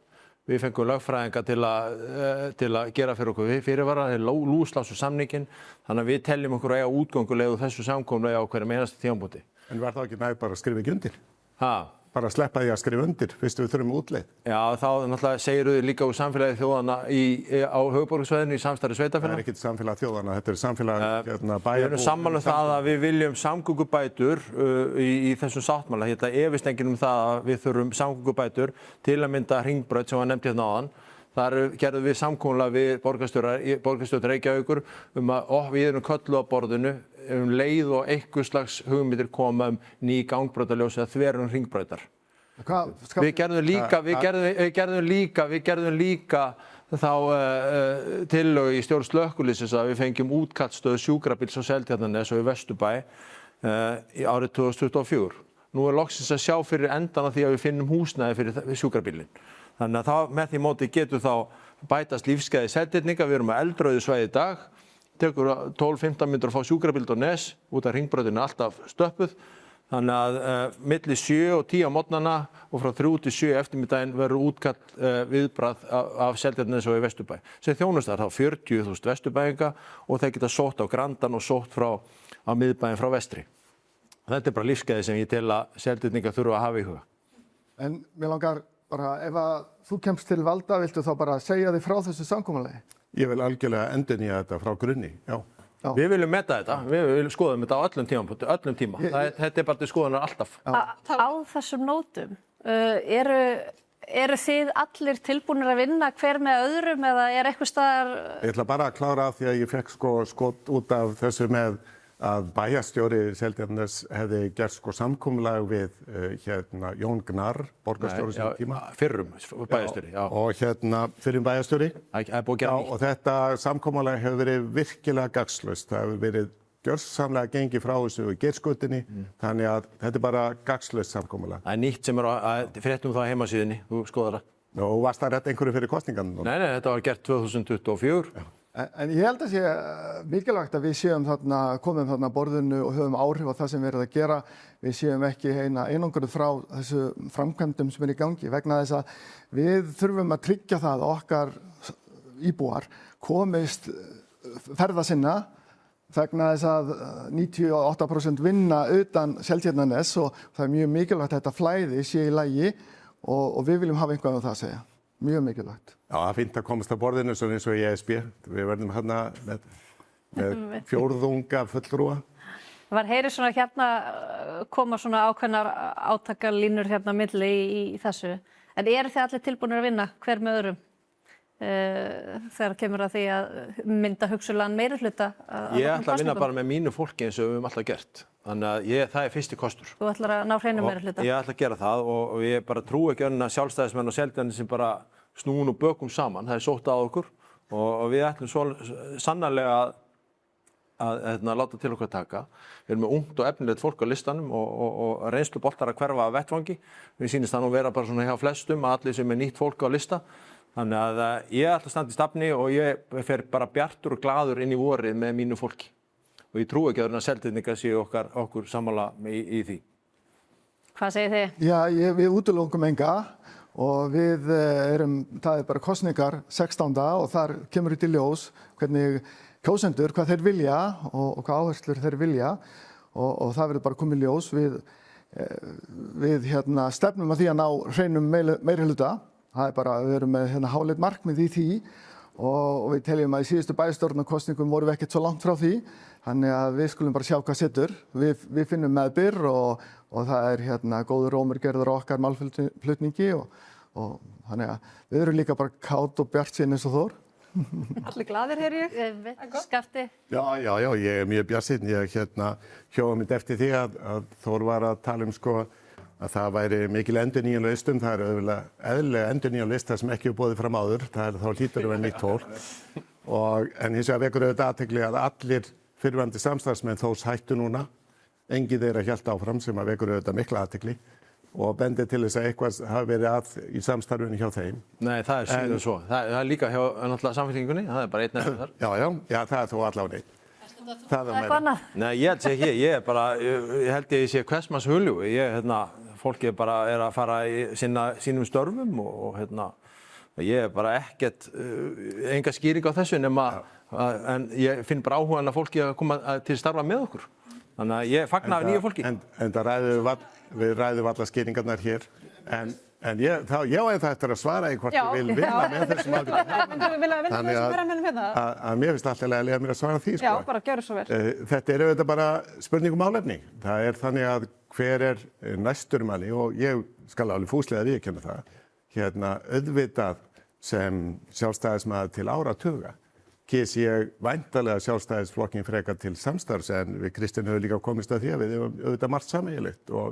Við fengum lögfræðinga til að gera fyrir okkur fyrirvara, þeir lúslásu samninginn, þannig að við teljum okkur að eiga útgöngulega þessu samkomulagi á hverjum einasta tímapunkti. En var það ekki næg bara að skrifa ekki undir? Ha? Bara að sleppa því að skrifa undir, fyrst við þurfum útleið. Já, þá náttúrulega segir þau líka úr samfélagi þjóðanna á höfuðborgarsvæðinu í samstarfi sveitarfélaga. Það ekkert samfélag þjóðanna, þetta samfélag bæjarbúa. Við erum sammála það að við viljum samgöngubætur í þessum sáttmála. Þetta efist enginn það að við þurfum samgöngubætur til að mynda Hringbraut sem var nefnt hérna áðan. Þar gerðum við samkomulag við borgarstjórn Reykjavíkur að við erum kölluð á borðinu leið og einhvers slags hugmyndir koma ný gangbrautarljós eða þverjum Hringbrautar. Við gerðum líka þá tillögu í stjórn slökkviliðsins að við fengjum útkallsstöð sjúkrabíls á Seltjarnarnesi og í Vesturbæ árið 2024. Nú loksins að sjá fyrir endan á því að við finnum húsnæði fyrir sjúkrabílinn. Þannig að með því móti getur þá bætast lífsgæði Seltirninga. Við erum á eldrauðu svæði í dag. Tekur 12-15 mínútur að fá sjúkrabíl á Nes, út af Hringbrautinu alltaf stöppuð. Þannig að milli 7 og 10 á morgnana og frá 3 til 7 eftirmiddaginn verður útkall viðbragð af Seltjarnarnesi og í Vesturbæ. Sem þjónustar þá 40.000 vesturbæinga og þeir geta sótt á Grandann og sótt á miðbæinn frá vestri. Þetta bara lífsgæði sem ég tel að Seltirninga þurfa að hafa í huga. En mér langar bara, ef að þú kemst til valda, viltu þá bara segja þig frá þessu samkomulagi? Ég vil algjörlega endurnýja þetta frá grunni, já. Við viljum meta þetta, við skoðum þetta á öllum tíma. Þetta bara til skoðunar alltaf. Á þessum nótum, eru þið allir tilbúnir að vinna hver með öðrum eða eitthvað staðar? Ég ætla bara að klára af því að ég fekk skot út af þessu með að bæjarstjóri Seltjarnarnes hefði gert samkomulag við Jón Gnarr, borgarstjóri sem tíma. Fyrrum bæjarstjóri, já. Og fyrrum bæjarstjóri. Og þetta samkomulag hefur verið virkilega gagnslaust. Það hefur verið gjörsamlega gengið frá þessu í Geirsgötunni, þannig að þetta bara gagnslaust samkomulag. Það nýtt sem fréttum það á heimasíðunni, þú skoðar það. Og varst það rétt einhverju fyrir kosningarna? Nei, þetta var gert 2024. En ég held að sé mikilvægt að við séum komum þarna að borðinu og höfum áhrif á það sem við erum að gera. Við séum ekki einangruð frá þessu framkvæmdum sem í gangi vegna þess að við þurfum að tryggja það að okkar íbúar komist ferða sinna vegna þess að 98% vinna utan Seltjarnarness og það er mjög mikilvægt að þetta flæði sé í lagi og við viljum hafa einhvað um það að segja. Mjög mikilvægt. Já, það er fínt að komast að borðinu svona eins og í ESB. Við verðum hérna með fjórðunga fulltrúa. Var heyri svona hérna koma svona ákveðnar átakalínur hérna milli í þessu. En eru þið allir tilbúinir að vinna hver með öðrum? Þegar kemur að því að mynda hugsulegan meirihluta? Ég ætla að vinna bara með mínu fólki eins og við höfum alltaf gert. Þannig að það er fyrsti kostur. Þú ætlar að ná hreinu meirihluta? Ég ætla að gera það og ég bara trúi ekki önnur að sjálfstæðismenn og Seltjarnarnes sem bara snúin og bökum saman. Það er sótt að okkur og við ætlum svo sannarlega að láta til okkur taka. Við erum með ungt og efnilegt fólk á listanum og reynsluboltar að hverfa af vettvangi. Við sýnist það nú vera bara svona hjá flestum að allir sem er nýtt fólk á lista. Þannig að ég ætla að standa í stafni og ég fer bara bjartur og glaður inn í vorið með mínu fólki. Og ég trúi ekki að Seltirningar séu okkur sammála í því. Hvað segir þið? Já, við útilokum enga og það er bara kosningar 16. og þar kemur í ljós hvernig kjósendur, hvað þeir vilja og hvað áherslur þeir vilja og það verður bara komið í ljós. Við stefnum að því að ná hreinum meirihluta. Það er bara, við erum með háleit markmið í því og við teljum að í síðustu bæjarstjórnarkosningum vorum við ekkert svo langt frá því. Þannig að við skulum bara sjá hvað setur. Við finnum meðbyr og það er góður rómur gerður okkar málflutningi og þannig að við erum líka bara kát og bjartsýn eins og Þór. Allir glaðir, heyri ég. Skafti? Já, ég er mjög bjartsýn. Ég hjóða mitt eftir því að Þór var að tala um að það væri mikil endurnýjun á listum. Það er auðvitað eðlilega endurnýjun á lista sem ekki er boðið fram áður. Það er þá hlýtur að vera nýtt fólk. En hins vegar vekur auðvitað athygli að allir fyrrverandi samstarfsmenn Þórs hættu núna. Enginn þeirra hélt áfram sem að vekur auðvitað mikla athygli og bendir til þess að eitthvað hafi verið í samstarfinu hjá þeim. Nei, það er síðan svo. Það er líka hjá náttúrulega Samfylkingunni. Það er bara einn eftir þar. Já, það er þó allavega einn. Það er annað. Nei, ég held ég sé hvers manns hulju. Fólki bara að fara í sínum störfum og ég bara ekkert, enga skýring á þessu en ég finn bara áhugan að fólki að koma til starfa með okkur. Þannig að ég fagna nýju fólki. En við ræðum alla skýringarnar hér, en ég á eftir að svara í hvort ég vil vinna með þessum ákveðum. Þannig að mér finnst alltaf að lega mér að svara því. Já, bara gjörðu svo vel. Þetta er auðvitað bara spurning um málefni. Það er þannig að hver er næstur manni og ég skal alveg fúslega viðurkenna það. Auðvitað sem sjálfstæðismaður til áratuga kýs ég væntanlega sjálfstæðisflokkinn frekar til samstarfs en við Kristinn höfum líka komist að því að við höfum auðvitað margt sameiginlegt og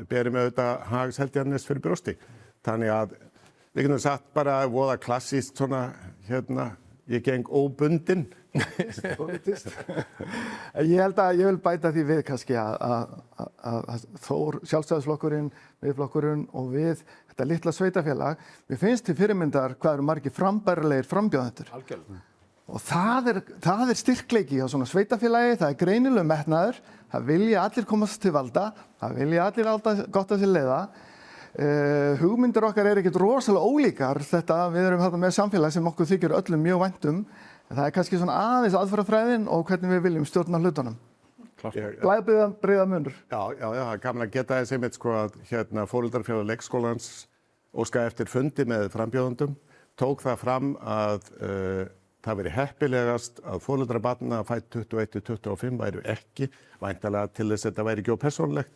berum auðvitað hag Seltjarnarness fyrir brjósti. Þannig að við getum sagt bara voða klassískt svona ég geng óbundinn. Ég held að ég vil bæta því við kannski að Þór, sjálfstæðisflokkurinn, Miðflokkurinn og við þetta litla sveitafélag, við finnst til fyrirmyndar hvað eru margir frambærilegir frambjóðendur. Algjörlega. Og það er styrkleiki á svona sveitafélagi, það er greinileg metnaður, það vilja allir komast til valda, það vilja allir gott að sér leiða. Hugmyndir okkar er ekkert rosalega ólíkar við erum þarna með samfélag sem okkur þykir öllum mjög vænt um. Það er kannski svona aðeins aðferðafræðin og hvernig við viljum stjórna hlutunum. Blæbrigða munur. Já, það er gaman að geta þess einmitt að foreldrafélag leikskólans óskaði eftir fundi með frambjóðendum, tók það fram að það veri heppilegast að foreldrabarna fædd 21-25 væru ekki, væntanlega til þess að þetta væri ekki ópersónulegt.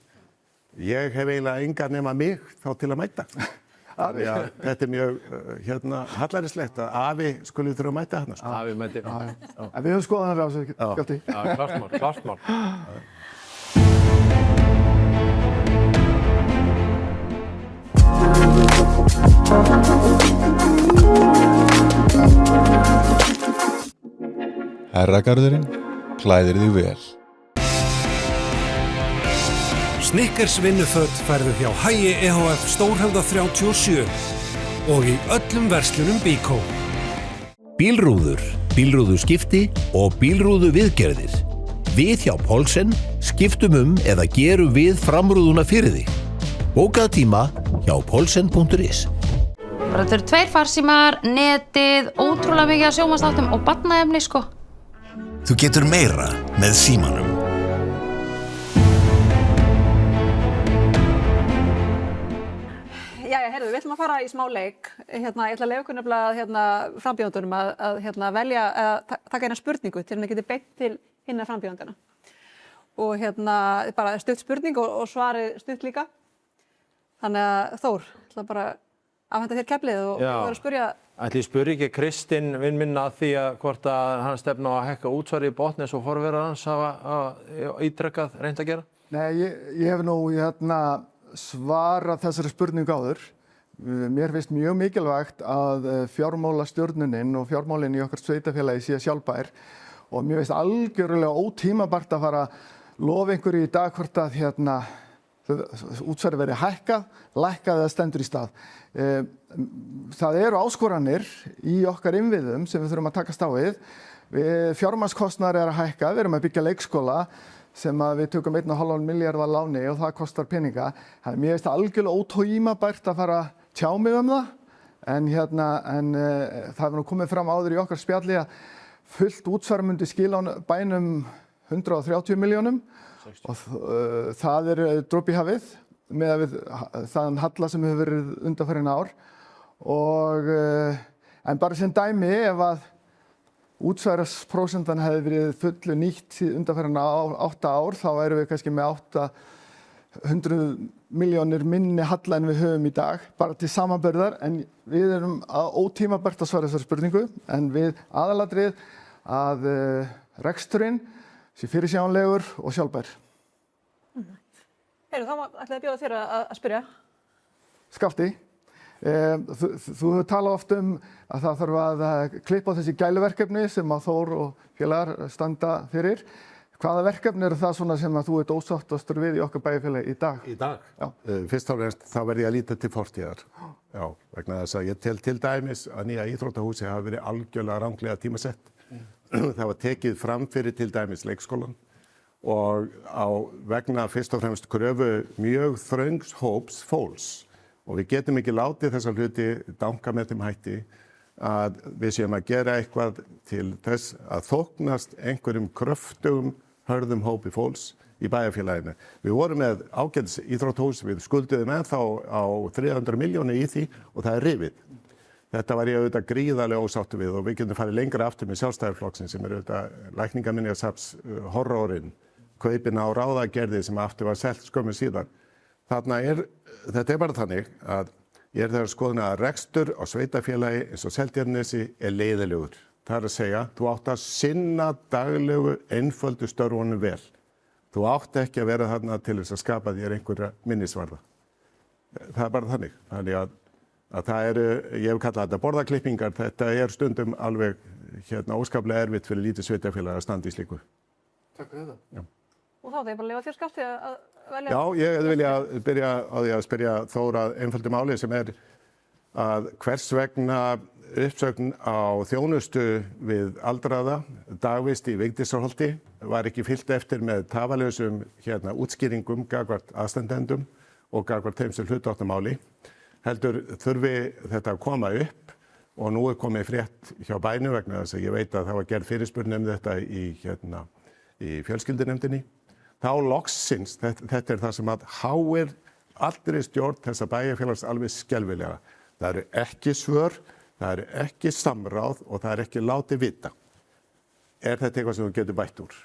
Ég hef eiginlega engan nema mig þá til að mæta. Þannig að þetta er mjög hallærislegt að afi skulle þurfa að mæta þarna. Afi mæti. En við höfum skoðanir á þessu, Skafti. Já, klart mál. Herragarðurinn klæðir þig vel. Snickers vinnuföt færðu hjá Hagi EHF Stórhöfða 37 og í öllum verslunum Bíkó. Bílrúður, bílrúðuskipti og bílrúðu viðgerðir. Við hjá Poulsen skiptum eða gerum við framrúðuna fyrir þig. Bókað tíma hjá poulsen.is. Þetta eru 2 farsímar, netið, ótrúlega mikið af sjónvarpsþáttum og barnaefni Þú getur meira með Símanum. Jæja, heyrðu, við ætlum að fara í smá leik. Ég ætla að leyfa ykkur nefnilega frambjóðendunum að velja, taka eina spurningu til að geti beint til hinna frambjóðendana. Og bara stutt spurning og svarið stutt líka. Þannig að Þór, ég ætla bara að afhenda þér keflið og vera að spyrja. Ætli ég spurði ekki Kristinn vinn minn að því að hvort að hann stefna á að hækka útsvarið í Botnes og forverar hans hafa ítrekkað reynt að gera? Nei, ég hef nú svarað þessari spurningu áður. Mér finnst mjög mikilvægt að fjármálastjórnunin og fjármálin í okkar sveitarfélagi sé sjálfbær og mér finnst algjörlega ótímabært að fara að lofa einhverju í dag hvort að útsvarið verið hækkað, lækkað eða stendur í stað. Það eru áskoranir í okkar innviðum sem við þurfum að takast á við. Fjármagnskostnaður að hækka, við erum að byggja leikskóla sem við tökum 1,5 milljarða láni og það kostar peninga. Þannig mér finnst það algjörlega ótímabært að fara að tjá mig um það, en það hefur nú komið fram áður í okkar spjalli að fullt útsvar myndi skila bænum 130 milljónum og það dropi í hafið með þann halla sem hefur verið undanfarin ár. En bara sem dæmi, ef að útsvarsprósentan hefði verið fullu nýtt undanfarin 8 ár, þá erum við kannski með 800 milljónir minni halla en við höfum í dag, bara til samanburðar, en við erum ótímabært að svara þessari spurningu, en við aðalatrið að reksturinn sé fyrirsjáanlegur og sjálfbær. Heyrðu, þá ætlaði að bjóða þér að spyrja. Skafti, þú hefur talað oft að það þarf að klippa á þessi gæluverkefni sem að Þór og félagar standa fyrir. Hvaða verkefni eru það svona sem að þú ert ósáttastur við í okkar bæjarfélagi í dag? Í dag? Já. Fyrst og fremst þá verð ég að líta til fortíðar. Já, vegna þess að ég tel til dæmis að nýja íþróttahúsi hafi verið algjörlega ranglega tímasett. Það var tekið fram fyrir til dæmis leikskólan og vegna fyrst og fremst kröfu mjög þröngs hóps fólks. Og við getum ekki látið þessa hluti danka með þeim hætti að við séum að gera eitthvað til þess að þóknast einhverjum kröftugum hörðum hópi fólks í bæjarfélaginu. Við vorum með ágætis íþróttahús, við skulduðum ennþá á 300 milljónir í því og það rifið. Þetta var ég auðvitað gríðarlega ósáttur við og við getum farið lengra aftur með Sjálfstæðisflokksinn sem auðvitað lækningaminjasafns horrorinn, kaupin á ráðagerði sem aftur var selt skömmu síðan. Þetta bara þannig að ég þeirra skoðun að rekstur á sveitarfélagi eins og Seltjarnarnesi leiðilegur. Það að segja, þú átt að sinna daglegu einföldu störfunum vel. Þú átt ekki að vera þarna til þess að skapa þér einhverja minnisvarða. Það bara þannig. Þannig að það ég hef kallað þetta borðaklippingar, þetta stundum alveg óskaplega erfitt fyrir lítið sveitarfélag að standa í slíku. Takk fyrir það. Já. Og þá þegar bara leyfa þér Skafti að velja. Já, ég hefði viljað byrja á því að spyrja Þóra einföldu máli sem að hvers vegna uppsögn á þjónustu við aldraða dagvist í Vigdísarholti var ekki fylgt eftir með tafarlausum útskýringum gagnvart aðstandendum og gagnvart þeim sem hlutu áttu máli. Heldur þurfi þetta að koma upp og nú komið frétt hjá bænum vegna þess að ég veit að það var gerð fyrirspurn þetta í fjölskyldunefndinni. Þá loksins, þetta það sem að háir allri stjórn þessa bæjarfélags alveg skelfilega. Það eru ekki svör, það eru ekki samráð og það ekki látið vita. Þetta eitthvað sem þú getur bætt úr?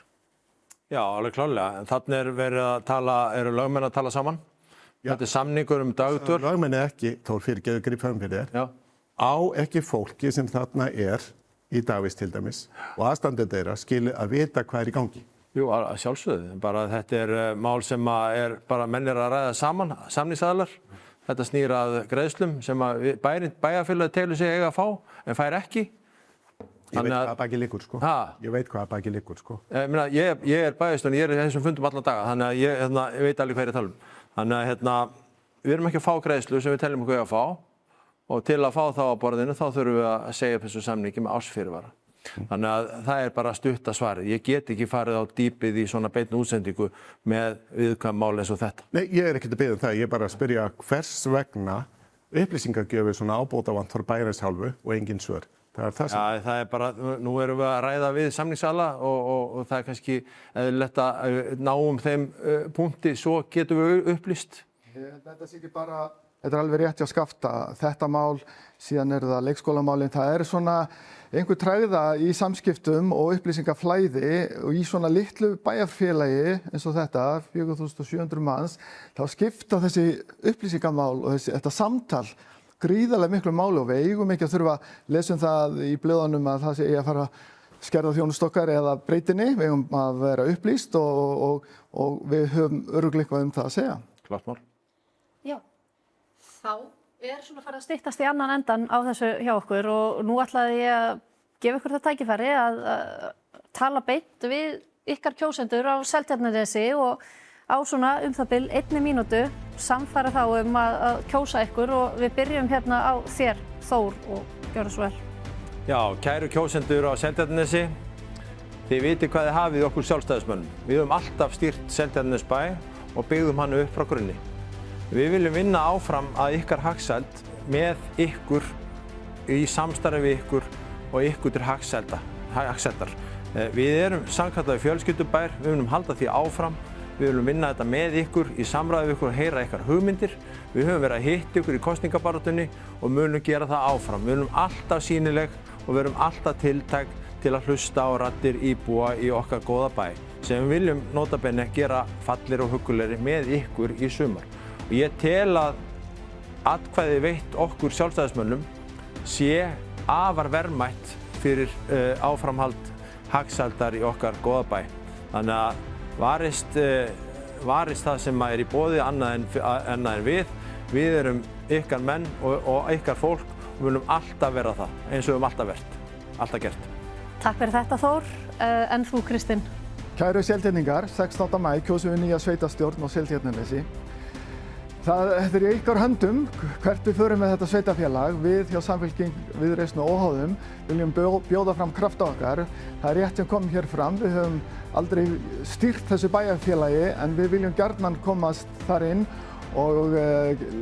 Já, alveg klárlega. En þannig verið að tala, eru lögmenn að tala saman? Já. Þetta samningur dagdvöl? Lögmenn ekki, Þór fyrirgeðu grip fram fyrir þér. Já. Á ekki fólki sem þarna í dagvist til dæmis og aðstandendur þeirra skilur að vita hvað í gangi. Jú, að sjálfsögðu. Bara þetta mál sem bara menn að ræða saman, samningsaðilar. Þetta snýr að greiðslum sem að bæjarfélagið telur sig eiga að fá, en fær ekki. Ég veit hvað að baki liggur, sko. Ég veit hvað að baki liggur, sko. Ég bæjarstjóri, ég þessum fundum alla daga, þannig að ég veit alveg hvað ég tala um. Þannig að við erum ekki að fá greiðslu sem við teljum okkur að fá og til að fá þá á borðinu þá þurfum við að segja upp þessu samningi með ársfyrirvara. Þannig að það bara stutta svarið. Ég get ekki farið á dýpið í svona beinni útsendingu með viðkvæm mál eins og þetta. Nei, ég ekkert að biðja það. Ég bara að spyrja hvers vegna upplýsingagjöf svona ábótavant fyrir bæjarins hálfu og engin svör. Það það sem... Já, það bara, nú erum við að ræða við samningsala og það kannski eðlilegt að náum þeim punkti, svo getum við upplýst. Þetta sé ekki bara, þetta alveg rétt hjá Skafta, þetta mál, síðan það leikskólamálin, það svona einhver tregða í samskiptum og upplýsingaflæði og í svona litlu bæjarfélagi eins og þetta, 4700 manns, þá skipta þessi upplýsingamál og þetta samtal gríðarlega miklu máli og við eigum ekki að þurfa að lesa það í blöðunum að það sé að fara að skerða þjónustokkar eða breytinni, við eigum að vera upplýst og við höfum örugglega eitthvað það að segja. Klart mál. Já, þá svona farið að styttast í annan endan á þessu hjá okkur og nú ætlaði ég að gefa ykkur það tækifæri að tala beint við ykkar kjósendur á Seltjarnarnesi og á svona það bil 1 mínútu samfæra þá að kjósa ykkur og við byrjum hérna á þér, Þór, og gjörðu svo vel. Já, kæru kjósendur á Seltjarnarnesi, þið vitið hvað þið hafið okkur sjálfstæðismönnum. Við höfum alltaf stýrt Seltjarnarnesbæ og byggðum hann upp frá grunni. Við viljum vinna áfram að ykkar hagsæld með ykkur í samstarfi við ykkur og ykkur til hagsældar. Við erum samkallaður fjölskyldubær, við viljum halda því áfram, við viljum vinna þetta með ykkur í samræði við ykkur og heyra ykkar hugmyndir. Við höfum verið að hitta ykkur í kosningabaráttunni og munum gera það áfram. Við viljum alltaf sýnileg og við erum alltaf tiltæk til að hlusta á raddir íbúa í okkar góða bæ sem við viljum nota bene gera fallir og huggulegri með ykkur í sumar. Og ég tel að atkvæði veitt okkur sjálfstæðismönnum sé afar verðmætt fyrir áframhald hagsældar í okkar góða bæ. Þannig að varist það sem í boði annað en við. Við erum ykkar menn og ykkar fólk og við viljum alltaf vera það eins og við höfum alltaf gert. Takk fyrir þetta, Þór. En þú, Kristinn? Kæru Seltjarningar, 16. maí kjósum við nýja sveitastjórn á Seltjarnarnesi. Þetta í ykkar höndum hvert við förum með þetta sveitafélag. Við hjá Samfylking, Viðreisn og Óháðum viljum bjóða fram krafta okkar. Það rétt sem komum hér fram. Við höfum aldrei stýrt þessu bæjarfélagi en við viljum gjarnan komast þar inn og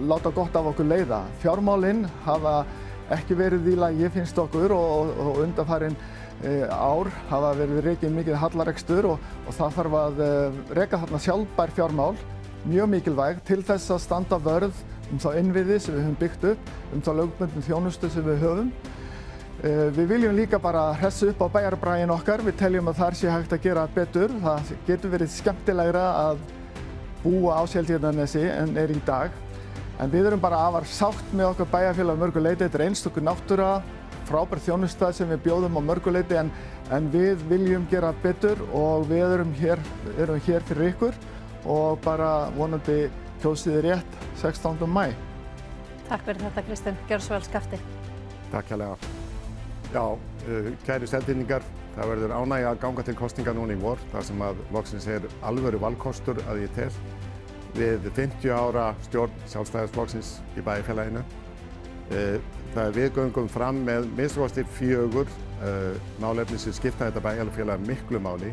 láta gott af okkur leiða. Fjármálin hafa ekki verið í lagi, finnst okkur, og undanfarin ár hafa verið rekin mikið hallarekstur og það þarf að reka þarna sjálfbær fjármál. Mjög mikilvæg til þess að standa vörð þá innviði sem við höfum byggt upp, þá lögbundnu þjónustu sem við höfum. Við viljum líka bara hressa upp á bæjarbraginn okkar. Við teljum að þar sé hægt að gera betur. Það getur verið skemmtilegra að búa á Seltjarnarnesi en í dag. En við erum bara afar sátt með okkar bæjarfélag mörgu leyti. Þetta einstök náttúra, frábær þjónusta sem við bjóðum á mörgu leyti en við viljum gera betur og við erum hér fyrir ykkur. Og bara vonandi kjósið rétt 16. maí. Takk fyrir þetta, Kristinn. Gjörðu svo vel, Skafti. Takk hérlega. Já, kæru Seltjarningar, það verður ánægja að ganga til kosninga núna í vor, þar sem að loksins alvöru valkostur að ég tel við 50 ára stjórn Sjálfstæðisflokksins í bæjarfélaginu. Við göngum fram með minnst 4 málefni sem skipta þetta bæjarfélag miklu máli.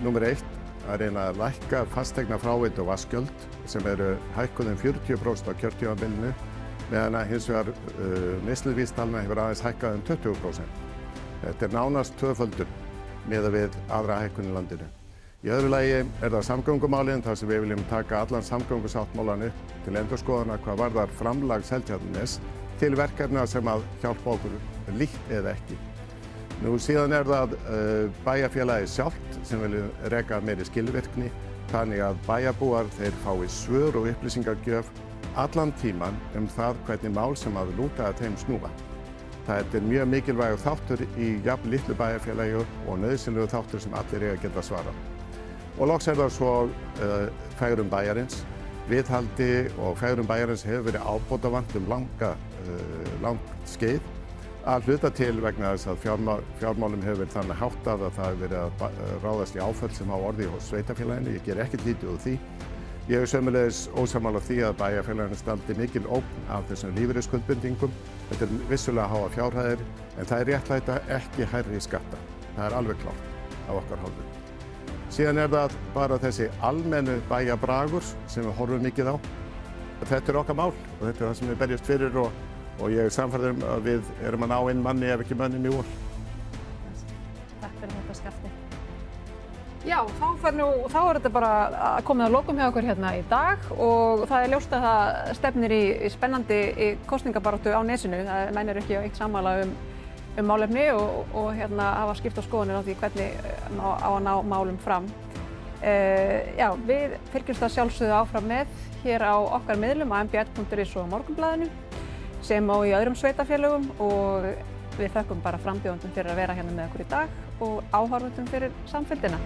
Númer 1. Að reyna að lækka fasteigna fráveitu og vatnsgjöld sem eru hækkuð 40% á kjörtímabilinu meðan að hins vegar neysluvísitalna hefur aðeins hækkað 20%. Þetta nánast tvöföldun miðað við aðra hækkun í landinu. Í öðru lagi það samgöngumálin þar sem við viljum taka allan samgöngusáttmálan upp til endurskoðunar hvað varðar framlag Seltjarnarness til verkefna sem að hjálpa okkur líkt eða ekki. Nú síðan það bæjarfélagið sjálft sem vilja reka meiri skilvirkni þannig að bæjarbúar þeir fái svör og upplýsingagjöf allan tíman það hvernig mál sem að lúta að þeim snúa. Það mjög mikilvægur þáttur í jafn litlu bæjarfélagi og nauðsynlegur þáttur sem allir eiga að geta svarað. Og loks það svo fegurðun bæjarins. Viðhaldi og fegurðun bæjarins hefur verið ábótavant langt skeið. Að hluta til vegna þess að fjármálum hefur verið þannig háttað að það hefur verið að ráðast í áföll sem hafa orðið hos sveitarfélaginu. Ég ger ekkert lítið úr því. Ég hef sömuleiðis ósammála því að bæjarfélaginu standi mikil ógn af þessum lífeyrisskuldbindingum. Þetta vissulega háa fjárhæðir en það réttlæta ekki hærri skatta. Það alveg klárt af okkar hálfu. Síðan það bara þessi almennu bæjarbragur sem við horfum mikið á. Þetta okkar mál og þetta það sem við berjast fyrir og ég er sannfærður að við erum að ná inn manni ef ekki mönnum í vor. Takk fyrir þetta Skafti. Já, þá er þetta bara komið að lokum hjá okkur hérna í dag og það er ljóst að það stefnir í spennandi kosningabaráttu á Nesinu. Það menn eru ekki eitt sammála um málefni og hafa skipt á skoðanir á því hvernig á að ná málum fram. Já, við fylgjumst það sjálfsögðu áfram með hér á okkar miðlum á mbl.is og Morgunblaðinu sem á í öðrum sveitarfélögum og við þökkum bara frambjóðendum fyrir að vera hérna með okkur í dag og áhorfendum fyrir samfylgdina.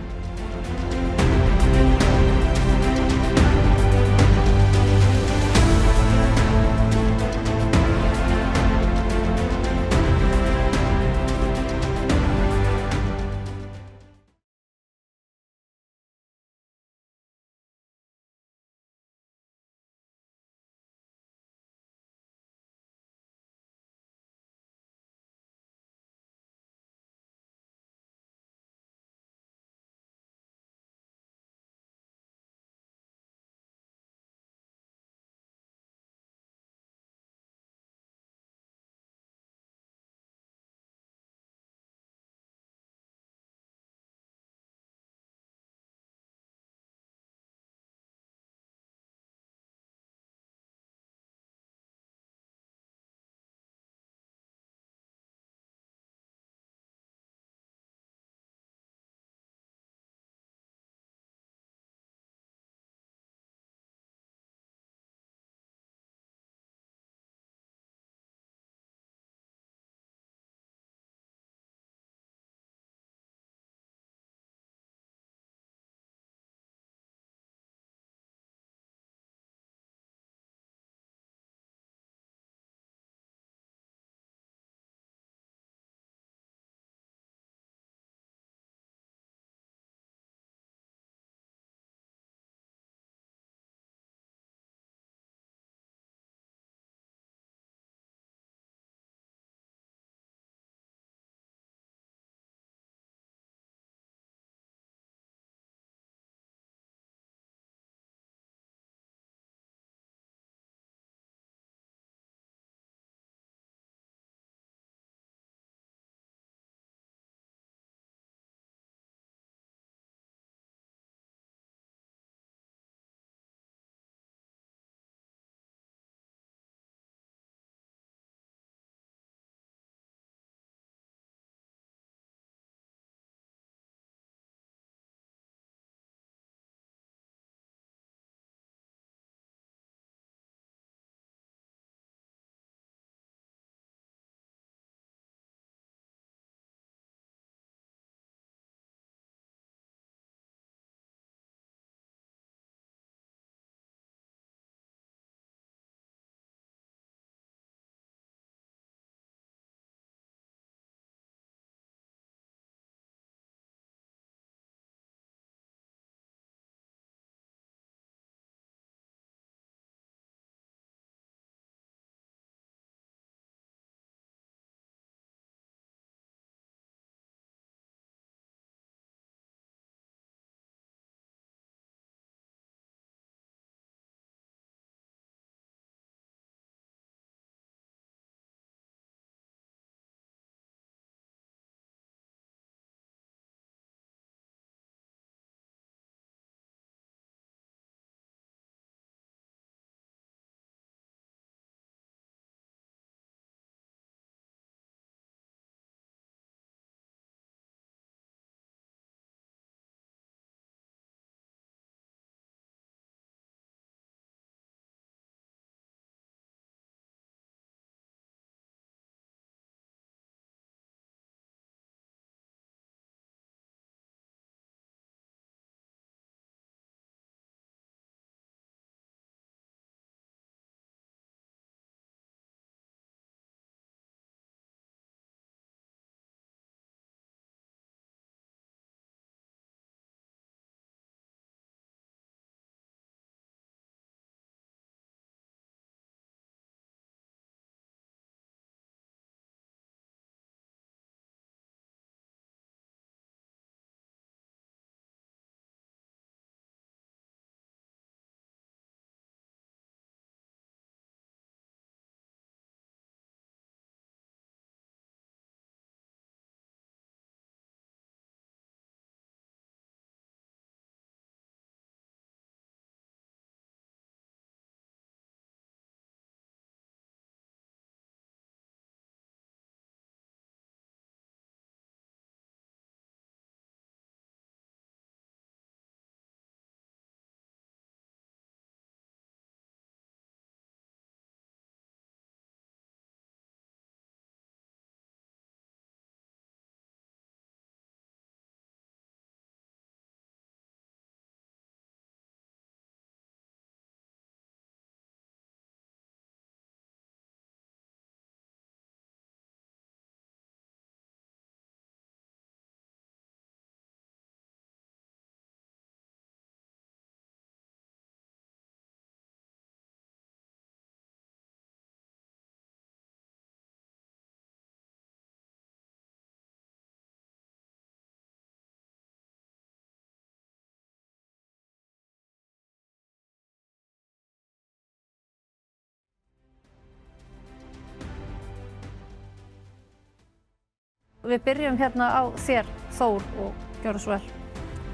við byrjum hérna á þér, Þór, og gjörðu svo vel.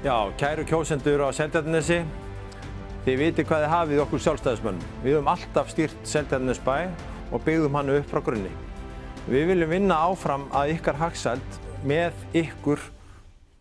Já, kæru kjósendur á Seltjarnarnesi, þið vitið hvað þið hafið okkur sjálfstæðismönnum. Við höfum alltaf stýrt Seltjarnarnesbæ og byggðum hann upp frá grunni. Við viljum vinna áfram að ykkar hagsæld með ykkur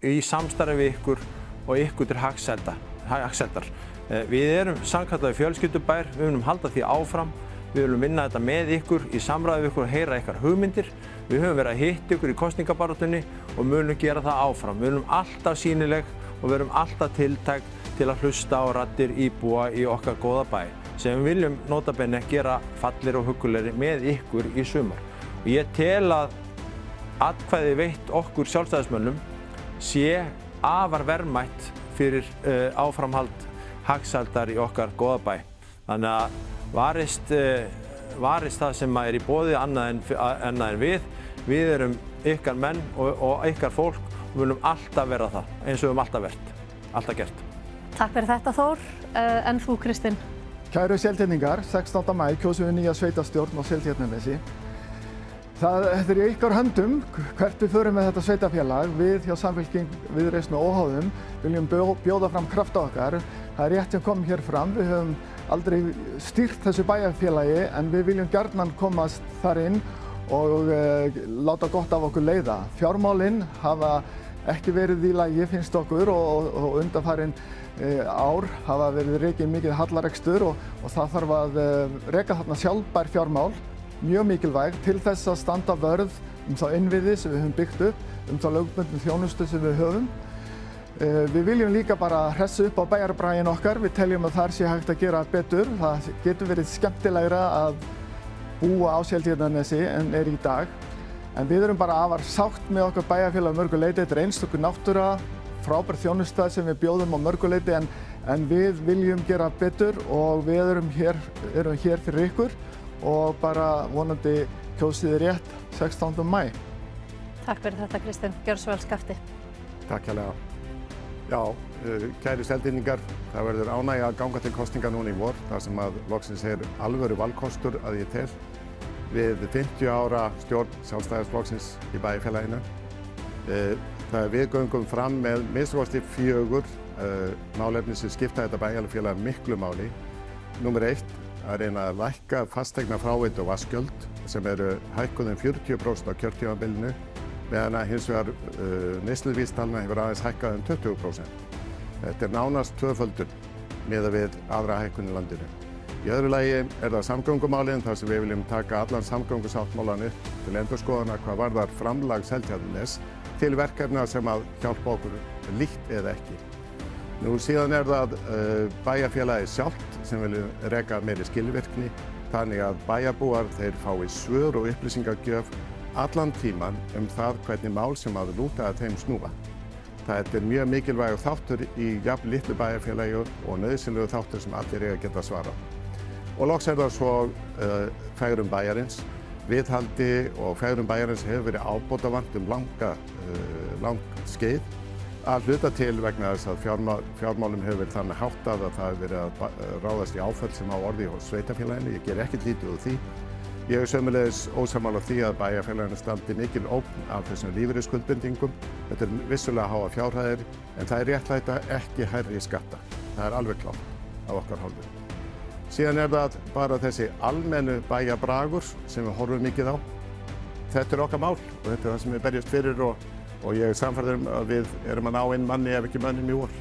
í samstarfi við ykkur og ykkur til hagsældar. Við erum sannkallaður fjölskyldubær, við viljum halda því áfram, við viljum vinna þetta með ykkur í samræði við ykkur og heyra ykkar hugmyndir. Við höfum verið að hitta ykkur í kosningabaráttunni og munum gera það áfram. Við erum alltaf sýnileg og við erum alltaf tiltæk til að hlusta á raddir íbúa í okkar góða bæ sem við viljum nota bene gera fallegri og huggulegri með ykkur í sumar. Og ég tel að atkvæði veitt okkur sjálfstæðismönnum sé afar verðmætt fyrir áframhald hagsældar í okkar góða bæ. Þannig að varist það sem er í boði annað en við. Við erum ykkar menn og ykkar fólk og við viljum alltaf vera það eins og við höfum alltaf gert. Takk fyrir þetta, Þór. En þú, Kristinn? Kæru Seltjarningar, 16. maí kjósum við nýja sveitastjórn á Seltjarnarnesi. Þetta í ykkar höndum hvert við förum með þetta sveitafélag. Við hjá Samfylking, Viðreisn og Óháðum viljum bjóða fram krafta okkar. Það er rétt sem komum hér fram. Við höfum aldrei stýrt þessu bæjarfélagi en við viljum gjarnan komast þar inn og láta gott af okkur leiða. Fjármálin hafa ekki verið í lagi, finnst okkur, og undanfarin ár hafa verið rekin mikið hallarekstur og það þarf að reka þarna sjálfbær fjármál, mjög mikilvæg til þess að standa vörð þá innviði sem við höfum byggt upp, þá lögbundnu þjónustu sem við höfum. Við viljum líka bara hressa upp á bæjarbraginn okkar, við teljum að þar sé hægt að gera betur. Það getur verið skemmtilegra að búa á Seltjarnarnesi en er í dag. En við erum bara afar sátt með okkar bæjarfélag mörgu leyti. Þetta er einstök náttúra, frábær þjónusta sem við bjóðum á mörgu leyti en við viljum gera betur og við erum hér fyrir ykkur og bara vonandi kjósið rétt 16. maí. Takk fyrir þetta, Kristinn. Gjörðu svo vel, Skafti. Takk hérlega. Já, kæri Seltjarningar, það verður ánægja að ganga til kosninga núna í vor, þar sem að loksins er alvöru valkostur að ég tel við 50 ára stjórn Sjálfstæðisflokksins í bæjarfélaginu. Við göngum fram með minnst 4 málefni sem skipta þetta bæjarfélag miklu máli. Númer 1, að reyna að lækka fasteigna fráveitu og vatnsgjöld sem eru hækkuð 40% á kjörtímabilinu, meðan að hins vegar neysluvísitalna hefur aðeins hækkað 20%. Þetta er nánast tvöföldun miðað við aðra hækkun í landinu. Í öðru lagi er það samgöngumálin þar sem við viljum taka allan samgöngusáttmálan upp til endurskoðunar hvað varðar framlag Seltjarnarness til verkefna sem að hjálpa okkur líkt eða ekki. Nú síðan er það bæjarfélagið sjálft sem vilja reka meiri skilvirkni þannig að bæjarbúar þeir fái svör og upplýsingagjöf allan tíman það hvernig mál sem að lúta að þeim snúa. Það er mjög mikilvægur þáttur í jafn litlu bæjarfélagi og nauðsynlegur þáttur sem allir eiga að geta svara. Og loks er það svo fegurðum bæjarins. Viðhaldi og fegurðum bæjarins hefur verið ábótavant langt skeið að hluta til vegna þess að fjármálum hefur verið þannig háttað að það hefur verið að ráðast í áföll sem á orði hjá sveitarfélaginu. Ég ger ekkert lítið úr því. Ég er sömuleiðis ósammála því að bæjarfélaginu standi mikil ógn af þessum lífeyrisskuldbindingum. Þetta er vissulega háa fjárhæðir en það er réttlæta ekki hærri skatta. Það er alveg klárt af okkar hálfu. Síðan er það bara þessi almennu bæjarbragur sem við horfum mikið á. Þetta er okkar mál og þetta er það sem við berjumst fyrir og ég er sannfærður að við erum að ná inn manni ef ekki mönnum í vor.